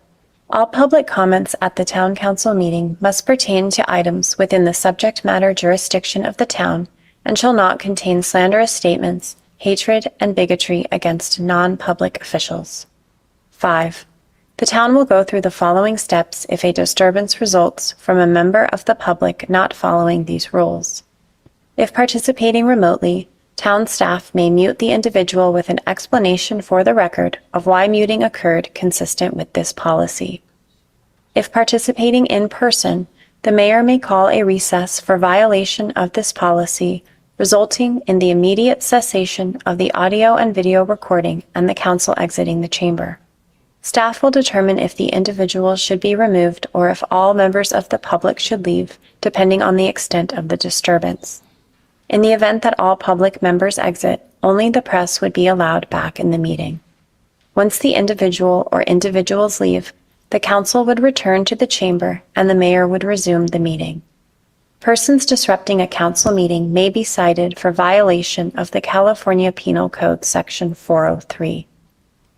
All public comments at the town council meeting must pertain to items within the subject matter jurisdiction of the town and shall not contain slanderous statements, hatred, and bigotry against non-public officials. 5. The town will go through the following steps if a disturbance results from a member of the public not following these rules. If participating remotely, town staff may mute the individual with an explanation for the record of why muting occurred consistent with this policy. If participating in person, the mayor may call a recess for violation of this policy, resulting in the immediate cessation of the audio and video recording and the council exiting the chamber. Staff will determine if the individual should be removed or if all members of the public should leave, depending on the extent of the disturbance. In the event that all public members exit, only the press would be allowed back in the meeting. Once the individual or individuals leave, the council would return to the chamber and the mayor would resume the meeting. Persons disrupting a council meeting may be cited for violation of the California Penal Code Section 403.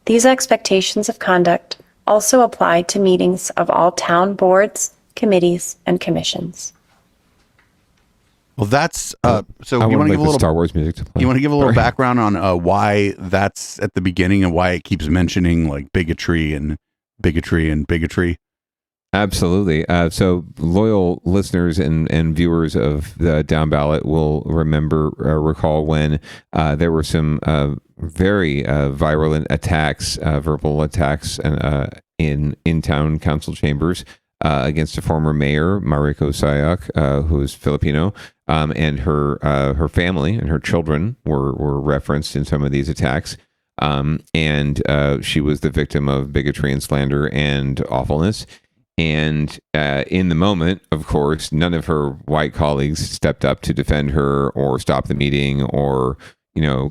These expectations of conduct also apply to meetings of all town boards, committees, and commissions. Well, that's so. I You want to like give a little Star Wars music to play. You want to give a little Sorry. background on why that's at the beginning and why it keeps mentioning like bigotry and bigotry. Absolutely. So loyal listeners and viewers of the Down Ballot will recall when there were some very virulent attacks, verbal attacks in town council chambers against a former mayor, Mariko Sayak, who is Filipino, and her family and her children were referenced in some of these attacks. And she was the victim of bigotry and slander and awfulness. And in the moment, of course, none of her white colleagues stepped up to defend her or stop the meeting or,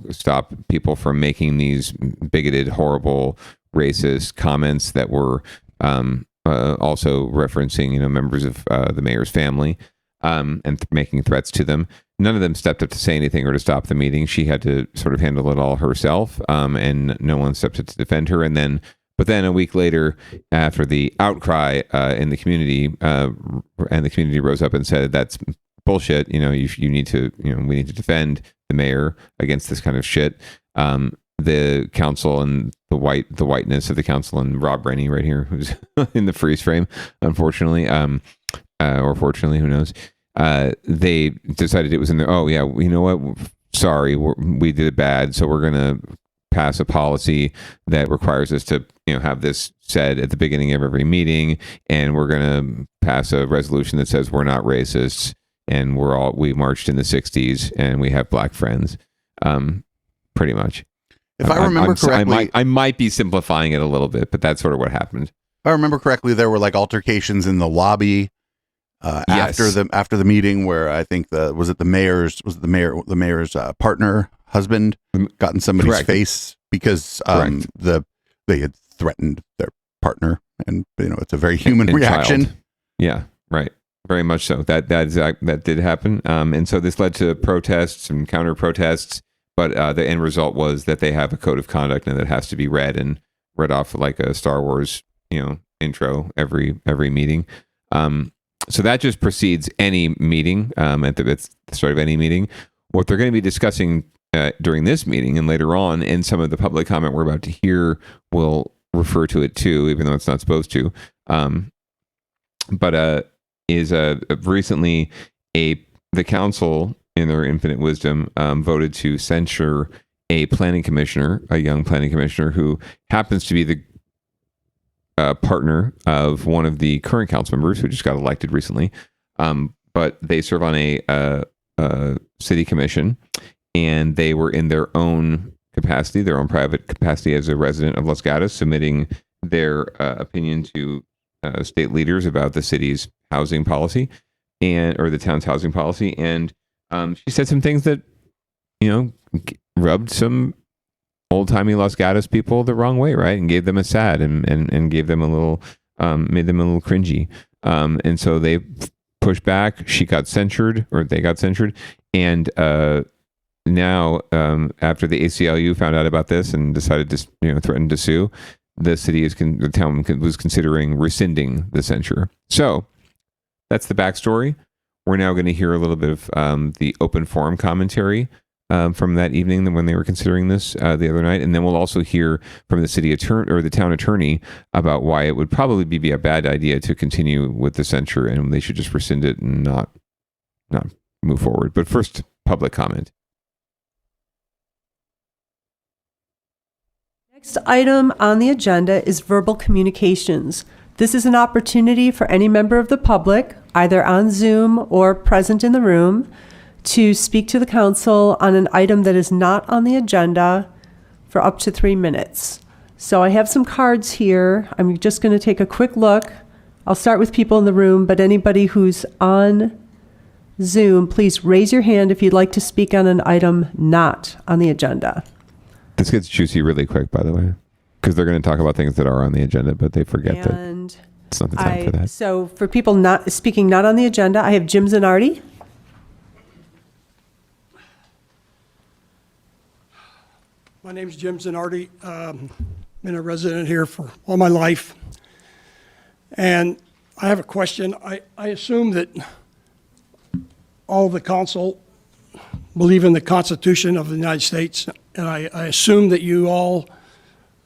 stop people from making these bigoted, horrible, racist comments that were also referencing, members of the mayor's family and making threats to them. None of them stepped up to say anything or to stop the meeting. She had to sort of handle it all herself, and no one stepped up to defend her. But then a week later, after the outcry in the community, and the community rose up and said, "That's bullshit. You need to, we need to defend the mayor against this kind of shit." The council and the whiteness of the council and Rob Rennie right here, who's in the freeze frame, unfortunately, or fortunately, who knows? They decided it was in there. Oh yeah, you know what? Sorry, we did it bad, so we're gonna pass a policy that requires us to have this said at the beginning of every meeting, and we're gonna pass a resolution that says we're not racists and we marched in the 60s and we have black friends, pretty much. If I remember correctly, I might be simplifying it a little bit, but that's sort of what happened. If I remember correctly, there were like altercations in the lobby after the meeting, where I think the mayor's partner husband got in somebody's face because they had threatened their partner, and it's a very human reaction. Child. Yeah, right. Very much so. That did happen, and so this led to protests and counter protests. But the end result was that they have a code of conduct, and that has to be read off like a Star Wars, intro every meeting. So that just precedes any meeting at the start of any meeting. What they're going to be discussing during this meeting and later on, and some of the public comment we're about to hear will refer to it too, even though it's not supposed to. Is recently the council, in their infinite wisdom, voted to censure a young planning commissioner who happens to be the partner of one of the current council members who just got elected recently. But they serve on a city commission, and they were in their own capacity, their own private capacity as a resident of Los Gatos, submitting their opinion to state leaders about the city's housing policy or the town's housing policy. And she said some things that, rubbed some old-timey Los Gatos people the wrong way, right? And gave them a sad and gave them a little, made them a little cringy. And so they pushed back. They got censured. And now, after the ACLU found out about this and decided to, threaten to sue, the town was considering rescinding the censure. So that's the backstory. We're now going to hear a little bit of the open forum commentary from that evening when they were considering this the other night, and then we'll also hear from the city attorney or the town attorney about why it would probably be a bad idea to continue with the censure, and they should just rescind it and not move forward. But first, public comment. Next item on the agenda is verbal communications. This is an opportunity for any member of the public, either on Zoom or present in the room, to speak to the council on an item that is not on the agenda for up to 3 minutes. So I have some cards here. I'm just going to take a quick look. I'll start with people in the room, but anybody who's on Zoom, please raise your hand if you'd like to speak on an item not on the agenda. This gets juicy really quick, by the way, because they're going to talk about things that are on the agenda, but they forget that it's not the time for that. So for people not on the agenda, I have Jim Zanardi. My name's Jim Zanardi. Been a resident here for all my life. And I have a question. I assume that all of the council believe in the Constitution of the United States, and I assume that you all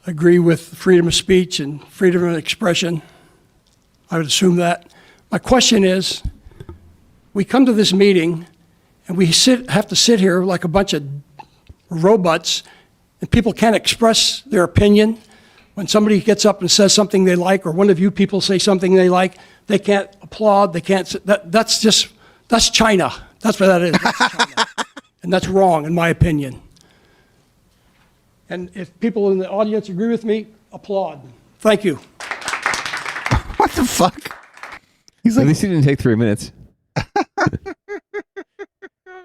agree with freedom of speech and freedom of expression. I would assume that. My question is, we come to this meeting and we have to sit here like a bunch of robots, and people can't express their opinion. When somebody gets up and says something they like, or one of you people say something they like, they can't applaud, they can't, that's China. That's what that is. That's China. And that's wrong, in my opinion. And if people in the audience agree with me, applaud. Thank you. What the fuck? At least he didn't take 3 minutes.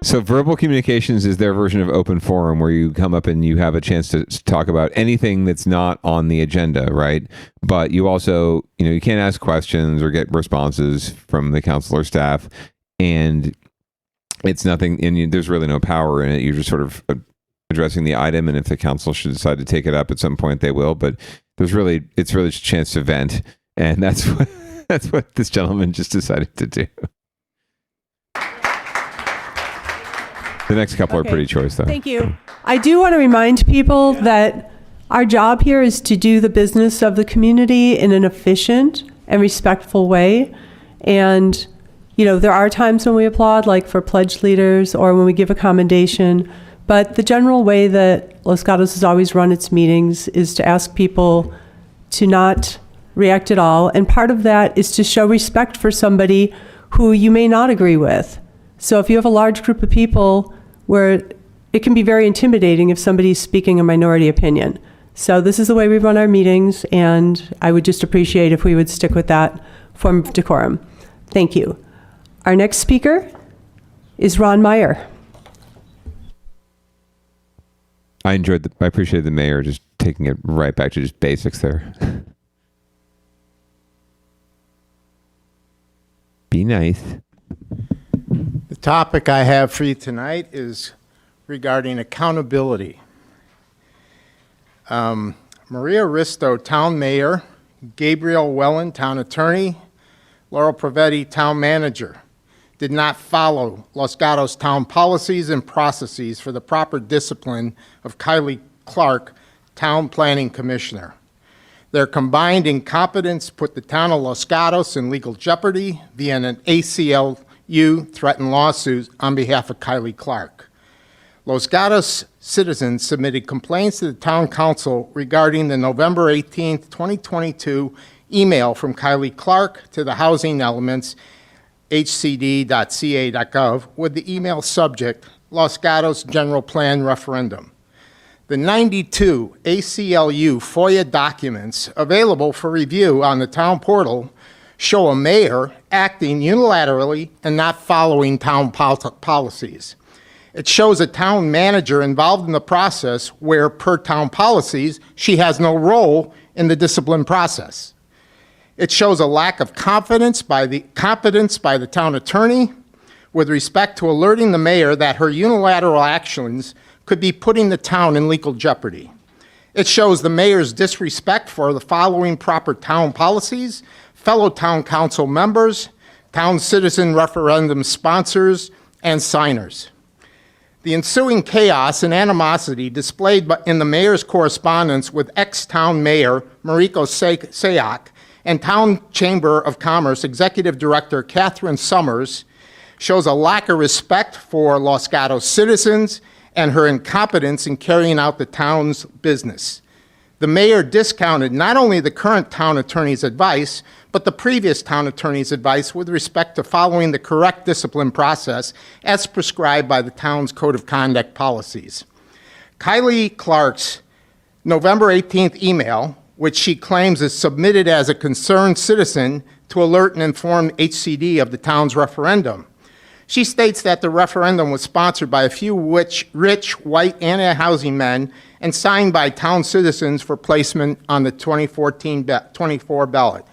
So verbal communications is their version of open forum, where you come up and you have a chance to talk about anything that's not on the agenda, right? But you also, you can't ask questions or get responses from the council or staff, and it's nothing, and there's really no power in it. You're just sort of addressing the item, and if the council should decide to take it up at some point, they will. But it's really just a chance to vent, and that's what this gentleman just decided to do. The next couple are pretty choice, though. Thank you. I do want to remind people that our job here is to do the business of the community in an efficient and respectful way. And, there are times when we applaud, like for pledge leaders or when we give a commendation. But the general way that Los Gatos has always run its meetings is to ask people to not react at all. And part of that is to show respect for somebody who you may not agree with. So if you have a large group of people where it can be very intimidating if somebody's speaking a minority opinion. So this is the way we run our meetings, and I would just appreciate if we would stick with that form of decorum. Thank you. Our next speaker is Ron Meyer. I appreciated the mayor just taking it right back to just basics there. Be nice. The topic I have for you tonight is regarding accountability. Maria Risto, town mayor, Gabriel Wellen, town attorney, Laurel Pravetti, town manager, did not follow Los Gatos town policies and processes for the proper discipline of Kylie Clark, town planning commissioner. Their combined incompetence put the town of Los Gatos in legal jeopardy via an ACLU threatened lawsuit on behalf of Kylie Clark. Los Gatos citizens submitted complaints to the town council regarding the November 18, 2022 email from Kylie Clark to the housing elements hcd.ca.gov with the email subject, Los Gatos General Plan Referendum. The 92 ACLU FOIA documents available for review on the town portal show a mayor acting unilaterally and not following town policies. It shows a town manager involved in the process where, per town policies, she has no role in the discipline process. It shows a lack of competence by the town attorney with respect to alerting the mayor that her unilateral actions could be putting the town in legal jeopardy. It shows the mayor's disrespect for the following proper town policies, fellow town council members, town citizen referendum sponsors, and signers. The ensuing chaos and animosity displayed in the mayor's correspondence with ex-town mayor Mariko Sayak and Town Chamber of Commerce Executive Director Catherine Summers shows a lack of respect for Los Gatos citizens and her incompetence in carrying out the town's business. The mayor discounted not only the current town attorney's advice, but the previous town attorney's advice with respect to following the correct discipline process as prescribed by the town's code of conduct policies. Kylie Clark's November 18th email, which she claims is submitted as a concerned citizen to alert and inform HCD of the town's referendum. She states that the referendum was sponsored by a few rich white anti-housing men and signed by town citizens for placement on the 2024 ballot.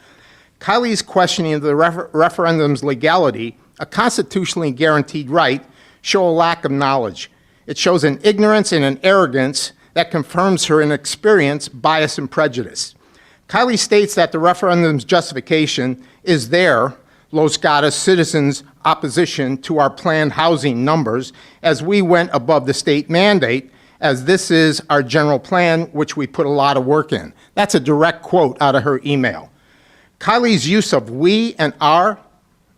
Kylie's questioning of the referendum's legality, a constitutionally guaranteed right, show a lack of knowledge. It shows an ignorance and an arrogance that confirms her inexperience, bias, and prejudice. Kylie states that the referendum's justification is their, Los Gatos citizens' opposition to our planned housing numbers as we went above the state mandate, as this is our general plan, which we put a lot of work in. That's a direct quote out of her email. Kylie's use of we and our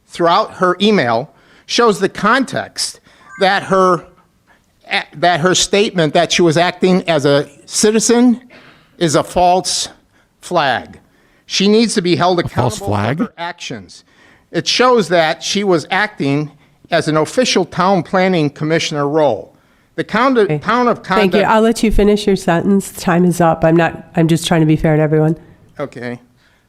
throughout her email shows the context that her statement that she was acting as a citizen is a false flag. She needs to be held accountable for her actions. It shows that she was acting as an official town planning commissioner role. The town of Conduct. Thank you. I'll let you finish your sentence. Time is up. I'm just trying to be fair to everyone. Okay.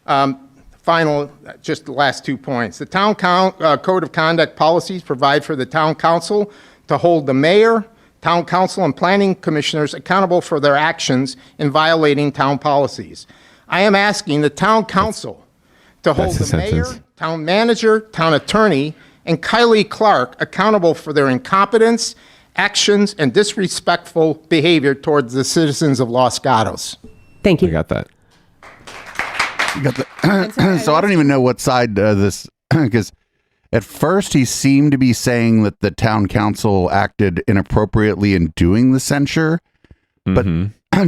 Final, just the last 2 points. The town code of conduct policies provide for the town council to hold the mayor, town council, and planning commissioners accountable for their actions in violating town policies. I am asking the town council to hold the mayor, town manager, town attorney, and Kylie Clark accountable for their incompetence, actions, and disrespectful behavior towards the citizens of Los Gatos. Thank you. I got that. So I don't even know what side this, because at first he seemed to be saying that the town council acted inappropriately in doing the censure, but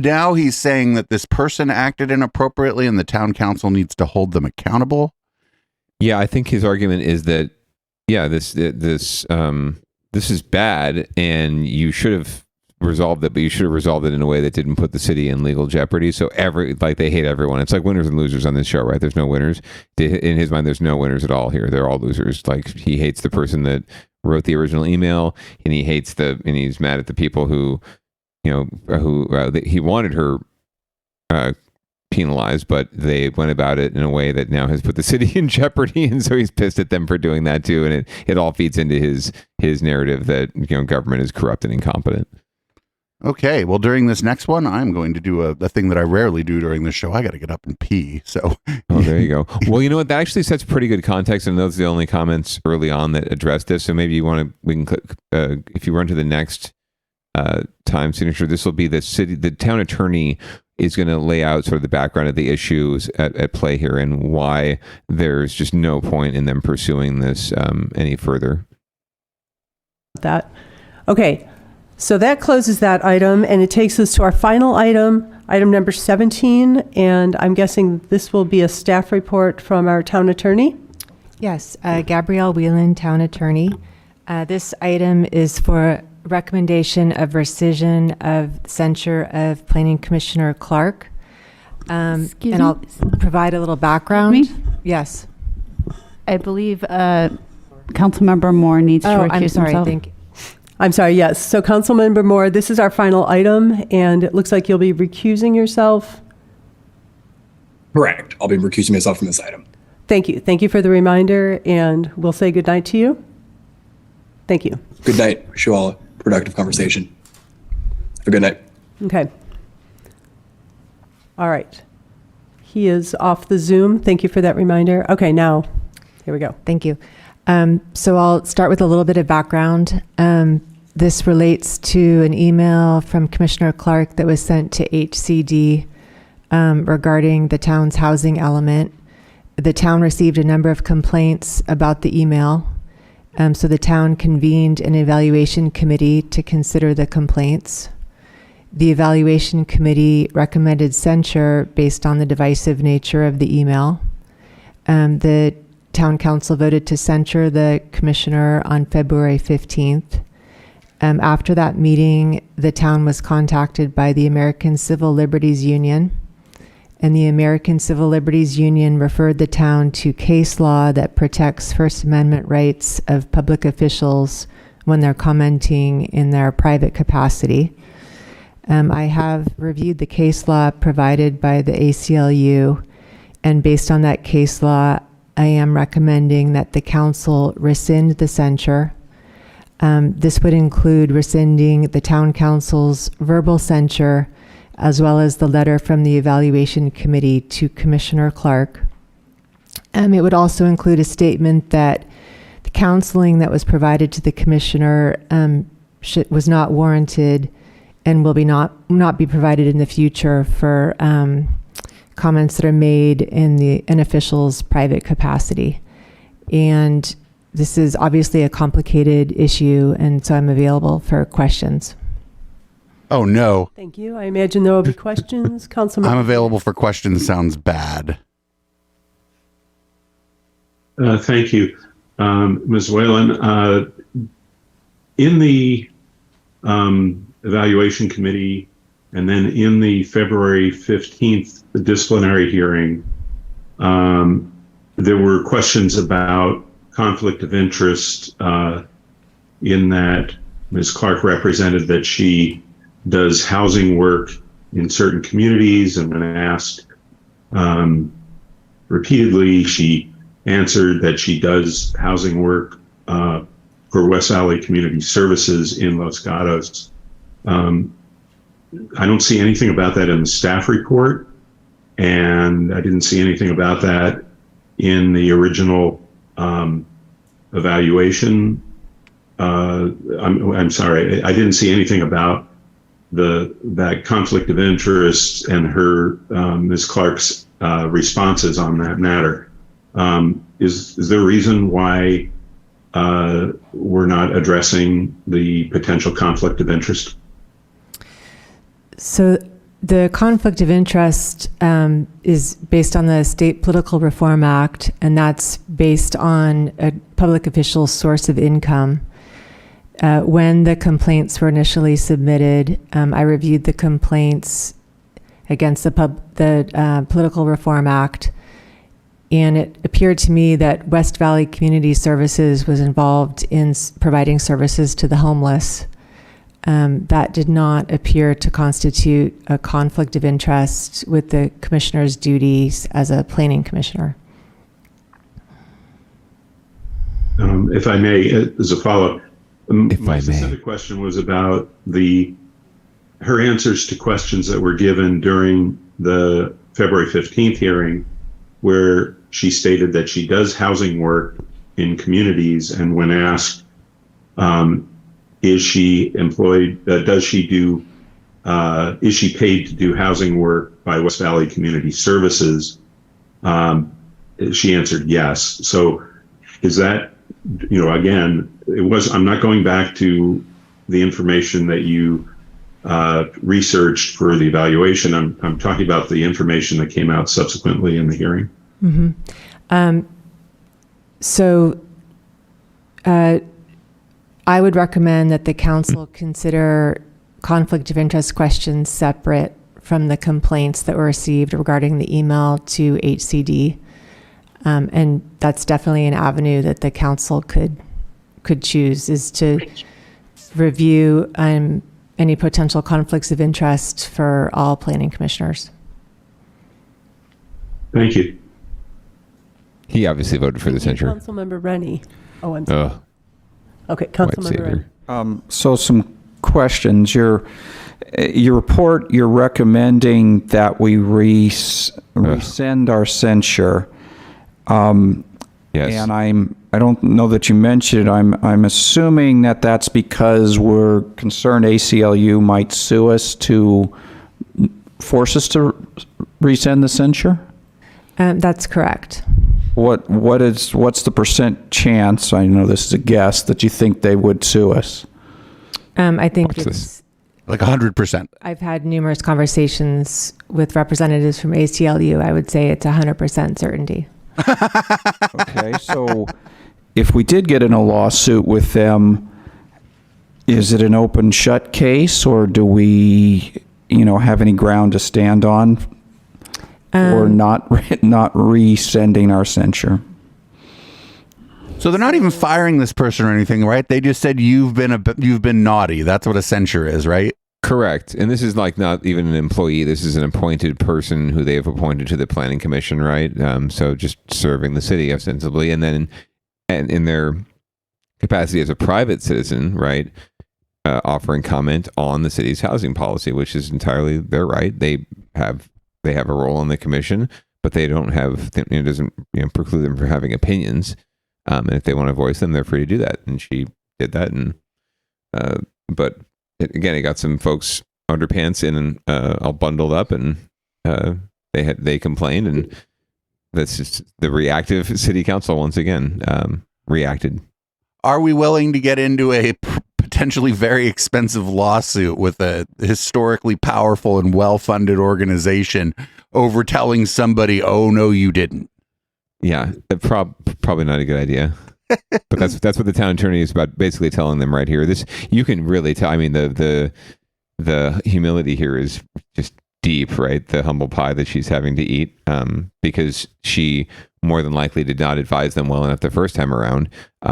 now he's saying that this person acted inappropriately and the town council needs to hold them accountable. Yeah, I think his argument is that, yeah, this is bad and you should have resolved it, but you should have resolved it in a way that didn't put the city in legal jeopardy. So they hate everyone. It's like winners and losers on this show, right? There's no winners. In his mind, there's no winners at all here. They're all losers. Like, he hates the person that wrote the original email, and he's mad at the people who, he wanted her penalized, but they went about it in a way that now has put the city in jeopardy, and so he's pissed at them for doing that too. And it all feeds into his narrative that government is corrupt and incompetent. Okay, well, during this next one, I'm going to do a thing that I rarely do during this show. I got to get up and pee. So, oh, there you go. Well, you know what? That actually sets pretty good context, and those are the only comments early on that address this. So maybe we can click. If you run to the next time signature, this will be the town attorney is going to lay out sort of the background of the issues at play here and why there's just no point in them pursuing this any further. Okay. So that closes that item, and it takes us to our final item number 17, and I'm guessing this will be a staff report from our town attorney. Yes, Gabrielle Whelan, town attorney. This item is for recommendation of rescission of censure of Planning Commissioner Clark. And I'll provide a little background. Yes. I believe Councilmember Moore needs to recuse I'm sorry, himself. thank you. I'm sorry, yes. So Councilmember Moore, this is our final item, and it looks like you'll be recusing yourself. Correct. I'll be recusing myself from this item. Thank you. Thank you for the reminder, and we'll say good night to you. Thank you. Good night. Wish you all a productive conversation. Have a good night. Okay. All right. He is off the Zoom. Thank you for that reminder. Okay, now, here we go. Thank you. So I'll start with a little bit of background. This relates to an email from Commissioner Clark that was sent to HCD regarding the town's housing element. The town received a number of complaints about the email. So the town convened an evaluation committee to consider the complaints. The evaluation committee recommended censure based on the divisive nature of the email. The Town Council voted to censure the commissioner on February 15th. After that meeting, the town was contacted by the American Civil Liberties Union, and the American Civil Liberties Union referred the town to case law that protects First Amendment rights of public officials when they're commenting in their private capacity. I have reviewed the case law provided by the ACLU, and based on that case law, I am recommending that the council rescind the censure. This would include rescinding the town council's verbal censure, as well as the letter from the evaluation committee to Commissioner Clark. It would also include a statement that the counseling that was provided to the commissioner was not warranted and will not be provided in the future for comments that are made in an official's private capacity. And this is obviously a complicated issue, and so I'm available for questions. Oh, no. Thank you. I imagine there will be questions. Councilman. I'm available for questions. Sounds bad. Thank you, Ms. Whalen. In the evaluation committee, and then in the February 15th disciplinary hearing, there were questions about conflict of interest in that Ms. Clark represented that she does housing work in certain communities, and when asked repeatedly, she answered that she does housing work for West Valley Community Services in Los Gatos. I don't see anything about that in the staff report, and I didn't see anything about that in the original evaluation. I'm sorry, I didn't see anything about that conflict of interest and her Ms. Clark's responses on that matter. Is there a reason why we're not addressing the potential conflict of interest? So the conflict of interest is based on the State Political Reform Act, and that's based on a public official's source of income. When the complaints were initially submitted, I reviewed the complaints against the Political Reform Act, and it appeared to me that West Valley Community Services was involved in providing services to the homeless. That did not appear to constitute a conflict of interest with the commissioner's duties as a planning commissioner. If I may, as a follow-up, my specific question was about her answers to questions that were given during the February 15th hearing, where she stated that she does housing work in communities, and when asked, is she employed, is she paid to do housing work by West Valley Community Services? She answered yes. So is that, again, I'm not going back to the information that you researched for the evaluation. I'm talking about the information that came out subsequently in the hearing. Mm-hmm. I would recommend that the council consider conflict of interest questions separate from the complaints that were received regarding the email to HCD. And that's definitely an avenue that the council could choose, is to review any potential conflicts of interest for all planning commissioners. Thank you. He obviously voted for the censure. Councilmember Rennie. Oh, I'm sorry. Okay, Councilmember Rennie. So some questions. Your report, you're recommending that we rescind our censure. Yes. And I don't know that you mentioned it. I'm assuming that that's because we're concerned ACLU might sue us to force us to rescind the censure? That's correct. What's the percent chance, I know this is a guess, that you think they would sue us? I think it's like 100%. I've had numerous conversations with representatives from ACLU. I would say it's 100% certainty. Okay, so if we did get in a lawsuit with them, is it an open shut case, or do we, have any ground to stand on? Or not rescinding our censure? So they're not even firing this person or anything, right? They just said you've been naughty. That's what a censure is, right? Correct. And this is like not even an employee. This is an appointed person who they have appointed to the planning commission, right? So just serving the city ostensibly, and then in their capacity as a private citizen, right? Offering comment on the city's housing policy, which is entirely their right. They have a role on the commission, but they don't have, it doesn't preclude them from having opinions. And if they want to voice them, they're free to do that. And she did that. And, but it got some folks underpants in and all bundled up, and they complained, and that's just the reactive city council once again reacted. Are we willing to get into a potentially very expensive lawsuit with a historically powerful and well-funded organization over telling somebody, oh, no, you didn't? Yeah, probably not a good idea. But that's what the town attorney is about, basically telling them right here. This, you can really tell. I mean, the humility here is just deep, right? The humble pie that she's having to eat, because she more than likely did not advise them well enough the first time around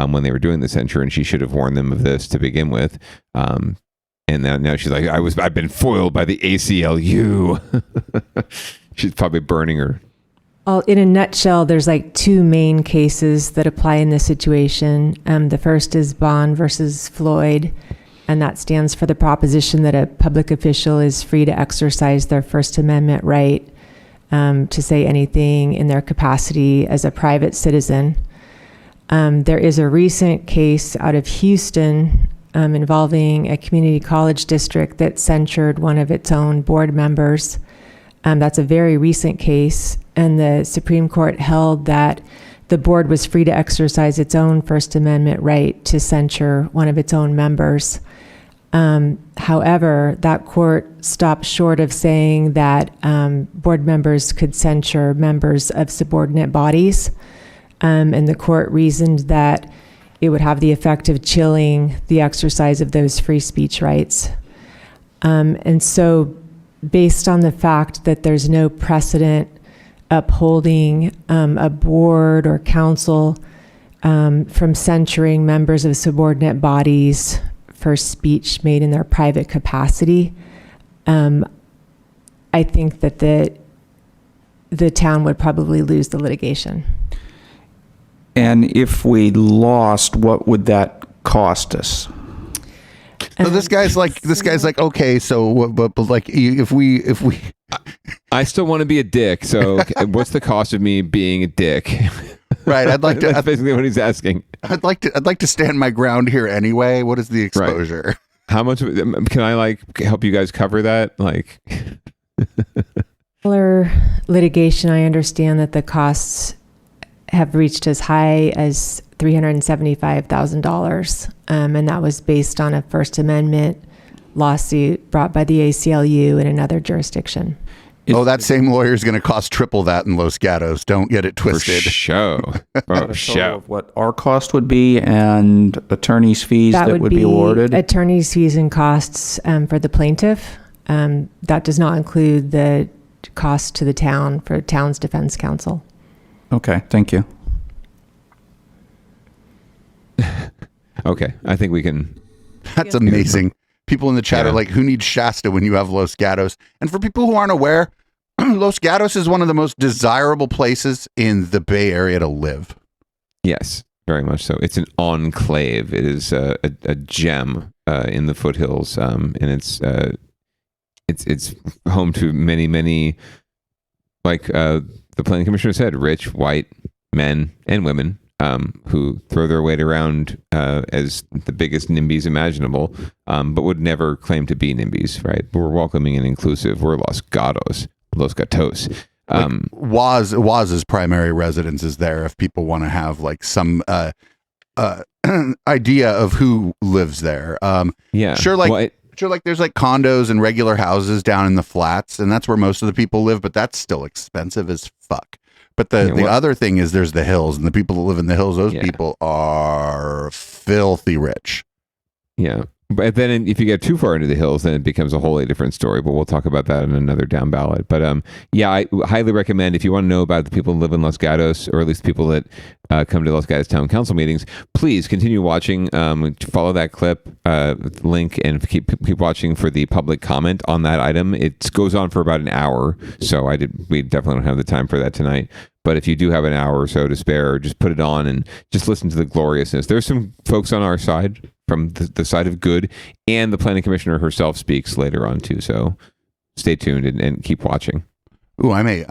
when they were doing the censure, and she should have warned them of this to begin with. And now she's like, I've been foiled by the ACLU. She's probably burning her. In a nutshell, there's like two main cases that apply in this situation. The first is Bond versus Floyd, and that stands for the proposition that a public official is free to exercise their First Amendment right to say anything in their capacity as a private citizen. There is a recent case out of Houston involving a community college district that censured one of its own board members. That's a very recent case, and the Supreme Court held that the board was free to exercise its own First Amendment right to censure one of its own members. However, that court stopped short of saying that board members could censure members of subordinate bodies, and the court reasoned that it would have the effect of chilling the exercise of those free speech rights. And so, based on the fact that there's no precedent upholding a board or council from censuring members of subordinate bodies for speech made in their private capacity, I think that the town would probably lose the litigation. And if we lost, what would that cost us? So this guy's like, okay, so but like if we I still want to be a dick. So what's the cost of me being a dick? Right. I'd like to. That's basically what he's asking. I'd like to stand my ground here anyway. What is the exposure? Right. How much can I like help you guys cover that? Like similar litigation, I understand that the costs have reached as high as $375,000, and that was based on a First Amendment lawsuit brought by the ACLU in another jurisdiction. That same lawyer is going to cost triple that in Los Gatos. Don't get it twisted. For show. For show. What our cost would be and attorney's fees that would be awarded? Attorney's fees and costs for the plaintiff. That does not include the cost to the town for town's defense counsel. Okay, thank you. Okay, I think we can. That's amazing. People in the chat are like, who needs Shasta when you have Los Gatos? And for people who aren't aware, Los Gatos is one of the most desirable places in the Bay Area to live. Yes, very much so. It's an enclave. It is a gem in the foothills, and it's home to many, like the planning commissioner said, rich white men and women who throw their weight around as the biggest NIMBYs imaginable, but would never claim to be NIMBYs, right? We're welcoming and inclusive. We're Los Gatos. Waz's primary residence is there if people want to have like some idea of who lives there. Sure, like there's like condos and regular houses down in the flats, and that's where most of the people live, but that's still expensive as fuck. But the other thing is there's the hills, and the people that live in the hills, those people are filthy rich. Yeah. But then if you get too far into the hills, then it becomes a wholly different story. But we'll talk about that in another down ballot. But I highly recommend, if you want to know about the people who live in Los Gatos, or at least people that come to Los Gatos Town Council meetings, please continue watching. Follow that clip link and keep watching for the public comment on that item. It goes on for about an hour, so we definitely don't have the time for that tonight. But if you do have an hour or so to spare, just put it on and just listen to the gloriousness. There's some folks on our side, from the side of good, and the planning commissioner herself speaks later on too. So stay tuned and keep watching. Ooh, I may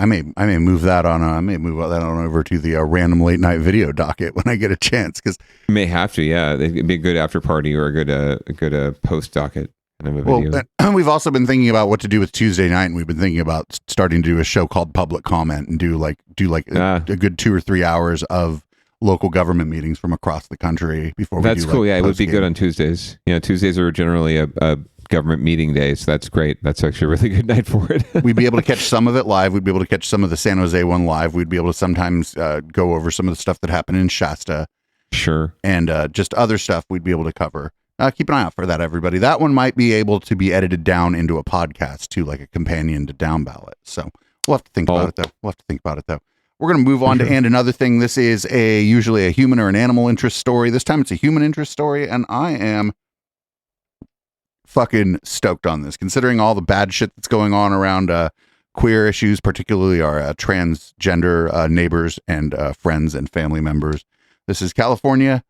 move that on. I may move that on over to the random late night video docket when I get a chance. Because you may have to. Yeah, it'd be a good after party or a good post docket. Well, we've also been thinking about what to do with Tuesday night, and we've been thinking about starting to do a show called Public Comment and do a good 2 or 3 hours of local government meetings from across the country before we do. That's cool. Yeah, it would be good on Tuesdays. Tuesdays are generally a government meeting day, so that's great. That's actually a really good night for it. We'd be able to catch some of it live. We'd be able to catch some of the San Jose one live. We'd be able to sometimes go over some of the stuff that happened in Shasta. Sure. And just other stuff we'd be able to cover. Keep an eye out for that, everybody. That one might be able to be edited down into a podcast too, like a companion to Downballot. So we'll have to think about it, though. We're going to move on to And Another Thing. This is usually a human or an animal interest story. This time it's a human interest story, and I am fucking stoked on this, considering all the bad shit that's going on around queer issues, particularly our transgender neighbors and friends and family members. This is California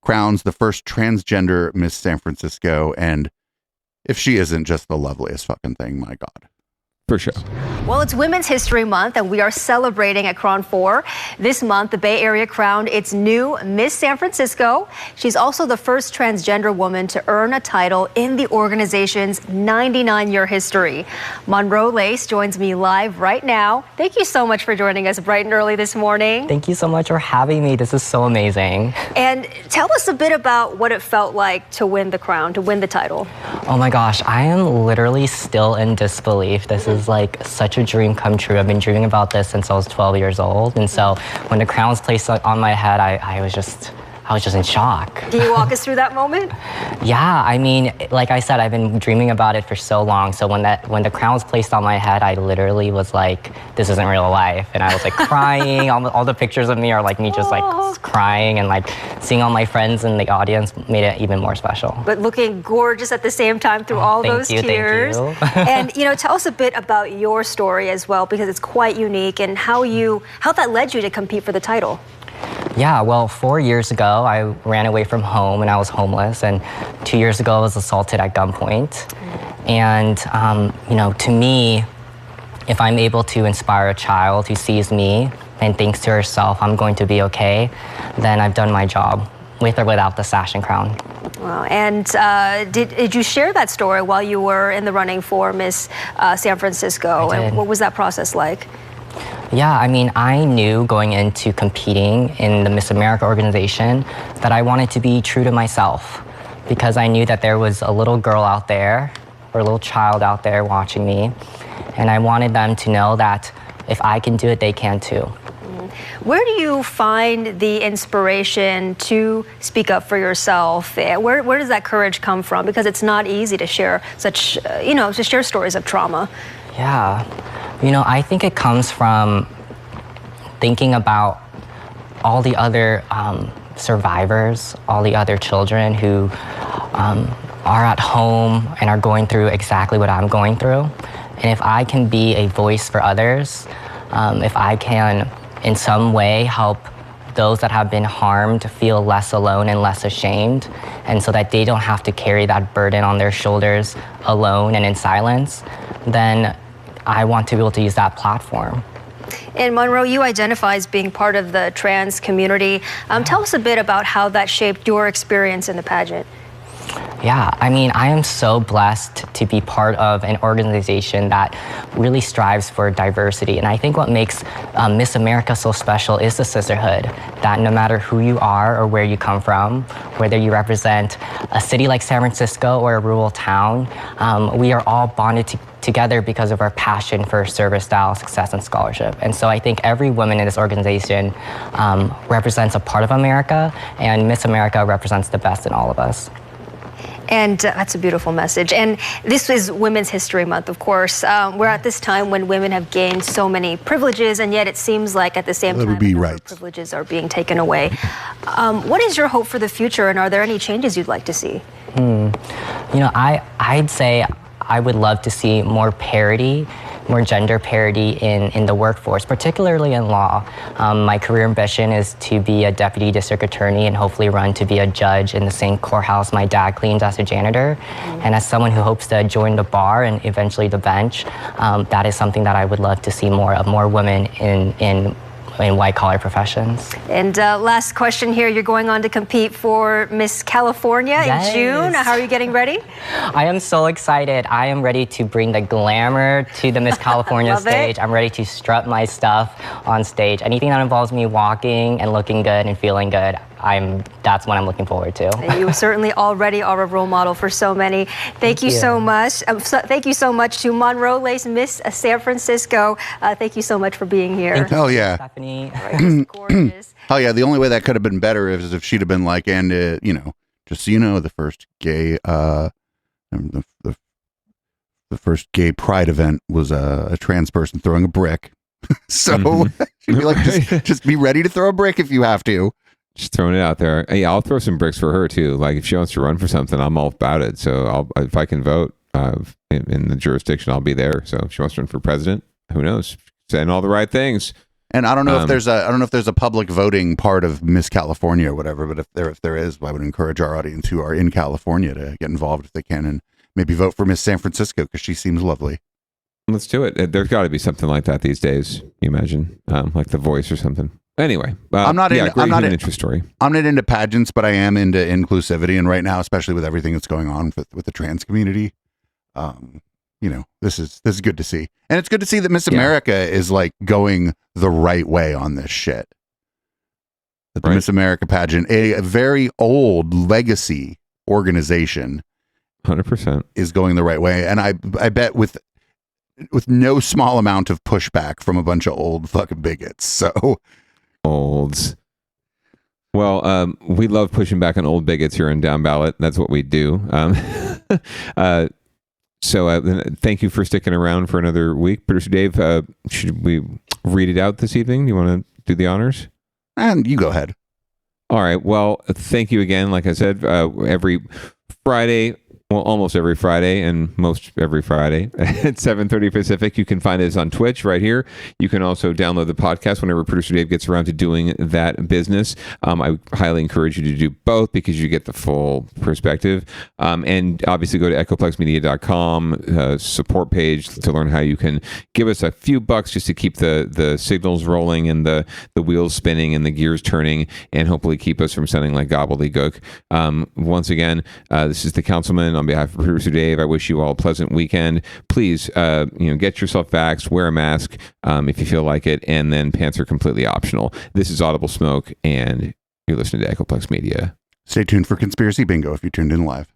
crowns the first transgender Miss San Francisco, and if she isn't just the loveliest fucking thing, my God. For sure. Well, it's Women's History Month, and we are celebrating at Crown 4. This month, the Bay Area crowned its new Miss San Francisco. She's also the first transgender woman to earn a title in the organization's 99-year history. Monroe Lace joins me live right now. Thank you so much for joining us bright and early this morning. Thank you so much for having me. This is so amazing. And tell us a bit about what it felt like to win the crown, to win the title. Oh my gosh, I am literally still in disbelief. This is like such a dream come true. I've been dreaming about this since I was 12 years old. And so when the crown was placed on my head, I was just in shock. Can you walk us through that moment? Yeah, I mean, like I said, I've been dreaming about it for so long. So when the crown was placed on my head, I literally was like, this isn't real life. And I was like crying. All the pictures of me are like me just like crying, and like seeing all my friends in the audience made it even more special. But looking gorgeous at the same time through all those tears. Thank you. And tell us a bit about your story as well, because it's quite unique, and how that led you to compete for the title. Yeah, well, 4 years ago, I ran away from home and I was homeless. And 2 years ago, I was assaulted at gunpoint. And, to me, if I'm able to inspire a child who sees me and thinks to herself, I'm going to be okay, then I've done my job, with or without the sash and crown. Wow. And did you share that story while you were in the running for Miss San Francisco? And what was that process like? Yeah, I mean, I knew going into competing in the Miss America organization that I wanted to be true to myself, because I knew that there was a little girl out there, or a little child out there watching me, and I wanted them to know that if I can do it, they can too. Where do you find the inspiration to speak up for yourself? Where does that courage come from? Because it's not easy to share to share stories of trauma. Yeah, I think it comes from thinking about all the other survivors, all the other children who are at home and are going through exactly what I'm going through. And if I can be a voice for others, if I can in some way help those that have been harmed feel less alone and less ashamed, and so that they don't have to carry that burden on their shoulders alone and in silence, then I want to be able to use that platform. And Monroe, you identify as being part of the trans community. Tell us a bit about how that shaped your experience in the pageant. Yeah, I mean, I am so blessed to be part of an organization that really strives for diversity. And I think what makes Miss America so special is the sisterhood, that no matter who you are or where you come from, whether you represent a city like San Francisco or a rural town, we are all bonded together because of our passion for service style, success, and scholarship. And so I think every woman in this organization represents a part of America, and Miss America represents the best in all of us. And that's a beautiful message. And this is Women's History Month, of course. We're at this time when women have gained so many privileges, and yet it seems like at the same time, privileges are being taken away. What is your hope for the future, and are there any changes you'd like to see? I'd say I would love to see more parity, more gender parity in the workforce, particularly in law. My career ambition is to be a deputy district attorney and hopefully run to be a judge in the same courthouse my dad cleaned as a janitor. And as someone who hopes to join the bar and eventually the bench, that is something that I would love to see more of, more women in white-collar professions. And last question here, you're going on to compete for Miss California in June. How are you getting ready? I am so excited. I am ready to bring the glamour to the Miss California stage. I'm ready to strut my stuff on stage. Anything that involves me walking and looking good and feeling good, that's what I'm looking forward to. And you certainly already are a role model for so many. Thank you so much. Thank you so much to Monroe Lace, Miss San Francisco. Thank you so much for being here. Hell yeah. Stephanie. Gorgeous. Hell yeah. The only way that could have been better is if she'd have been like, and just so you know, the first gay, the first gay pride event was a trans person throwing a brick. So she'd be like, just be ready to throw a brick if you have to. Just throwing it out there. Hey, I'll throw some bricks for her too. Like if she wants to run for something, I'm all about it. So if I can vote in the jurisdiction, I'll be there. So if she wants to run for president, who knows? Saying all the right things. And I don't know if there's a public voting part of Miss California or whatever, but if there is, I would encourage our audience who are in California to get involved if they can and maybe vote for Miss San Francisco because she seems lovely. Let's do it. There's got to be something like that these days. You imagine, like The Voice or something. Anyway, I'm not interest story. I'm not into pageants, but I am into inclusivity, and right now, especially with everything that's going on with the trans community, this is good to see, and it's good to see that Miss America is like going the right way on this shit. That the Miss America pageant, a very old legacy organization, 100% is going the right way, and I bet with no small amount of pushback from a bunch of old fucking bigots. So. Olds. Well, we love pushing back on old bigots here in Downballot. That's what we do. So thank you for sticking around for another week. Producer Dave, should we read it out this evening? Do you want to do the honors? And you go ahead. All right. Well, thank you again. Like I said, every Friday, well, almost every Friday and most every Friday at 7:30 Pacific. You can find us on Twitch right here. You can also download the podcast whenever Producer Dave gets around to doing that business. I highly encourage you to do both because you get the full perspective. And obviously go to echopluxmedia.com support page to learn how you can give us a few bucks just to keep the signals rolling and the wheels spinning and the gears turning and hopefully keep us from sounding like gobbledygook. Once again, this is the councilman. On behalf of Producer Dave, I wish you all a pleasant weekend. Please, get yourself vaxxed, wear a mask if you feel like it, and then pants are completely optional. This is Audible Smoke, and you're listening to Echoplex Media. Stay tuned for Conspiracy Bingo if you tuned in live.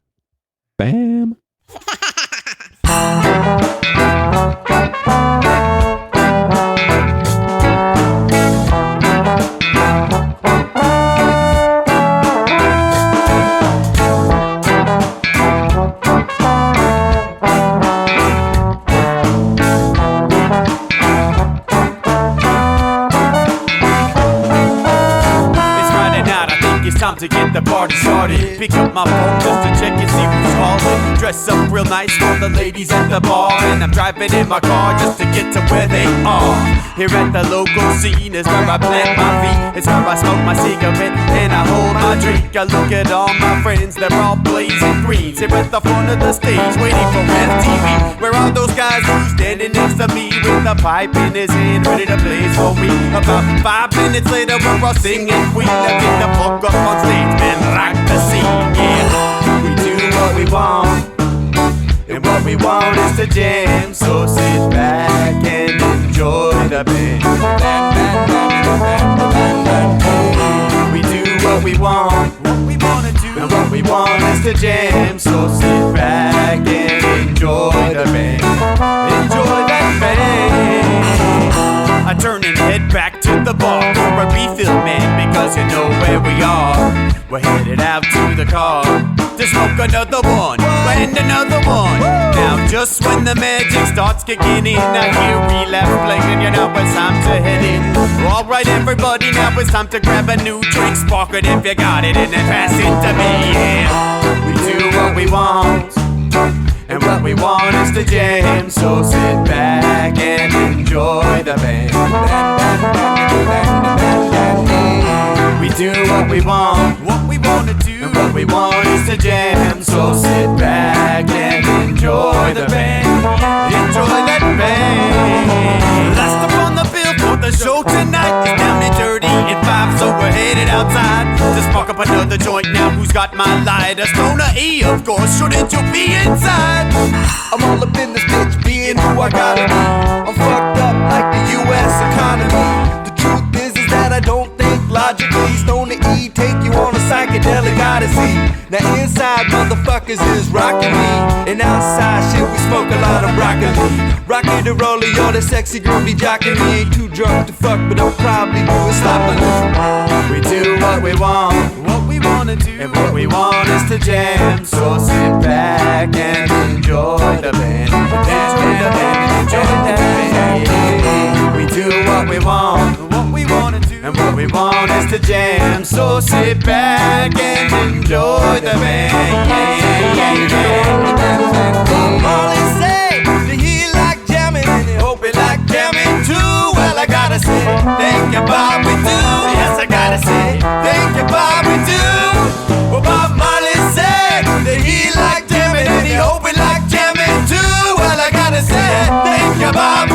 Bam. Time to get the party started. Pick up my phone just to check and see who's calling. Dress up real nice for the ladies at the bar, and I'm driving in my car just to get to where they are. Here at the local scene is where I plant my feet. It's where I smoke my cigarette and I hold my drink. I look at all my friends, they're all blazing green. Here at the front of the stage, waiting for MTV. Where are those guys who's standing next to me with a pipe in his hand, ready to blaze for me? About 5 minutes later, we're all singing Queen. Now get the fuck up on stage, man, rock the scene, yeah. We do what we want, and what we want is to jam. So sit back and enjoy the band. We do what we want, and what we want is to jam. So sit back and enjoy the band. Enjoy that band. I turn and head back to the bar for a refill, man, because you know where we are. We're headed out to the car to smoke another one and another one. Now just when the magic starts kicking in, I hear relapse playing, you know it's time to head in. Alright everybody, now it's time to grab a new drink, spark it if you got it, and then pass it to me, yeah. We do what we want, and what we want is to jam. So sit back and enjoy the band. We do what we want to do, and what we want is to jam. So sit back and enjoy the band. Enjoy that band. Last up on the bill for the show tonight is Down and Dirty in 5, so we're headed outside to spark up another joint. Now who's got my lighter? Stoner E, of course, shouldn't you be inside? I'm all up in this bitch, being who I gotta be. I'm fucked up like the U.S. economy. The truth is that I don't think logically. Stoner E take you on a psychedelic odyssey. Now inside motherfuckers is rocking me, and outside shit we smoke a lot of broccoli. Rocky the roller, yo, that sexy girl be jocking me. Ain't too drunk to fuck, but I'll probably do it sloppily. We do what we want wanna do, and what we want is to jam. So sit back and enjoy the band. Enjoy the band, enjoy the band. We do what we want, what we wanna do, and what we want is to jam. So sit back and enjoy the band. Molly say that he like jamming and he hope he like jamming too. Well, I gotta say, thank you, Bob, we do. Yes, I gotta say, thank you, Bob, we do. Well, Bob Marley said that he like jamming and he hope he like jamming too. Well, I gotta say, thank you, Bob,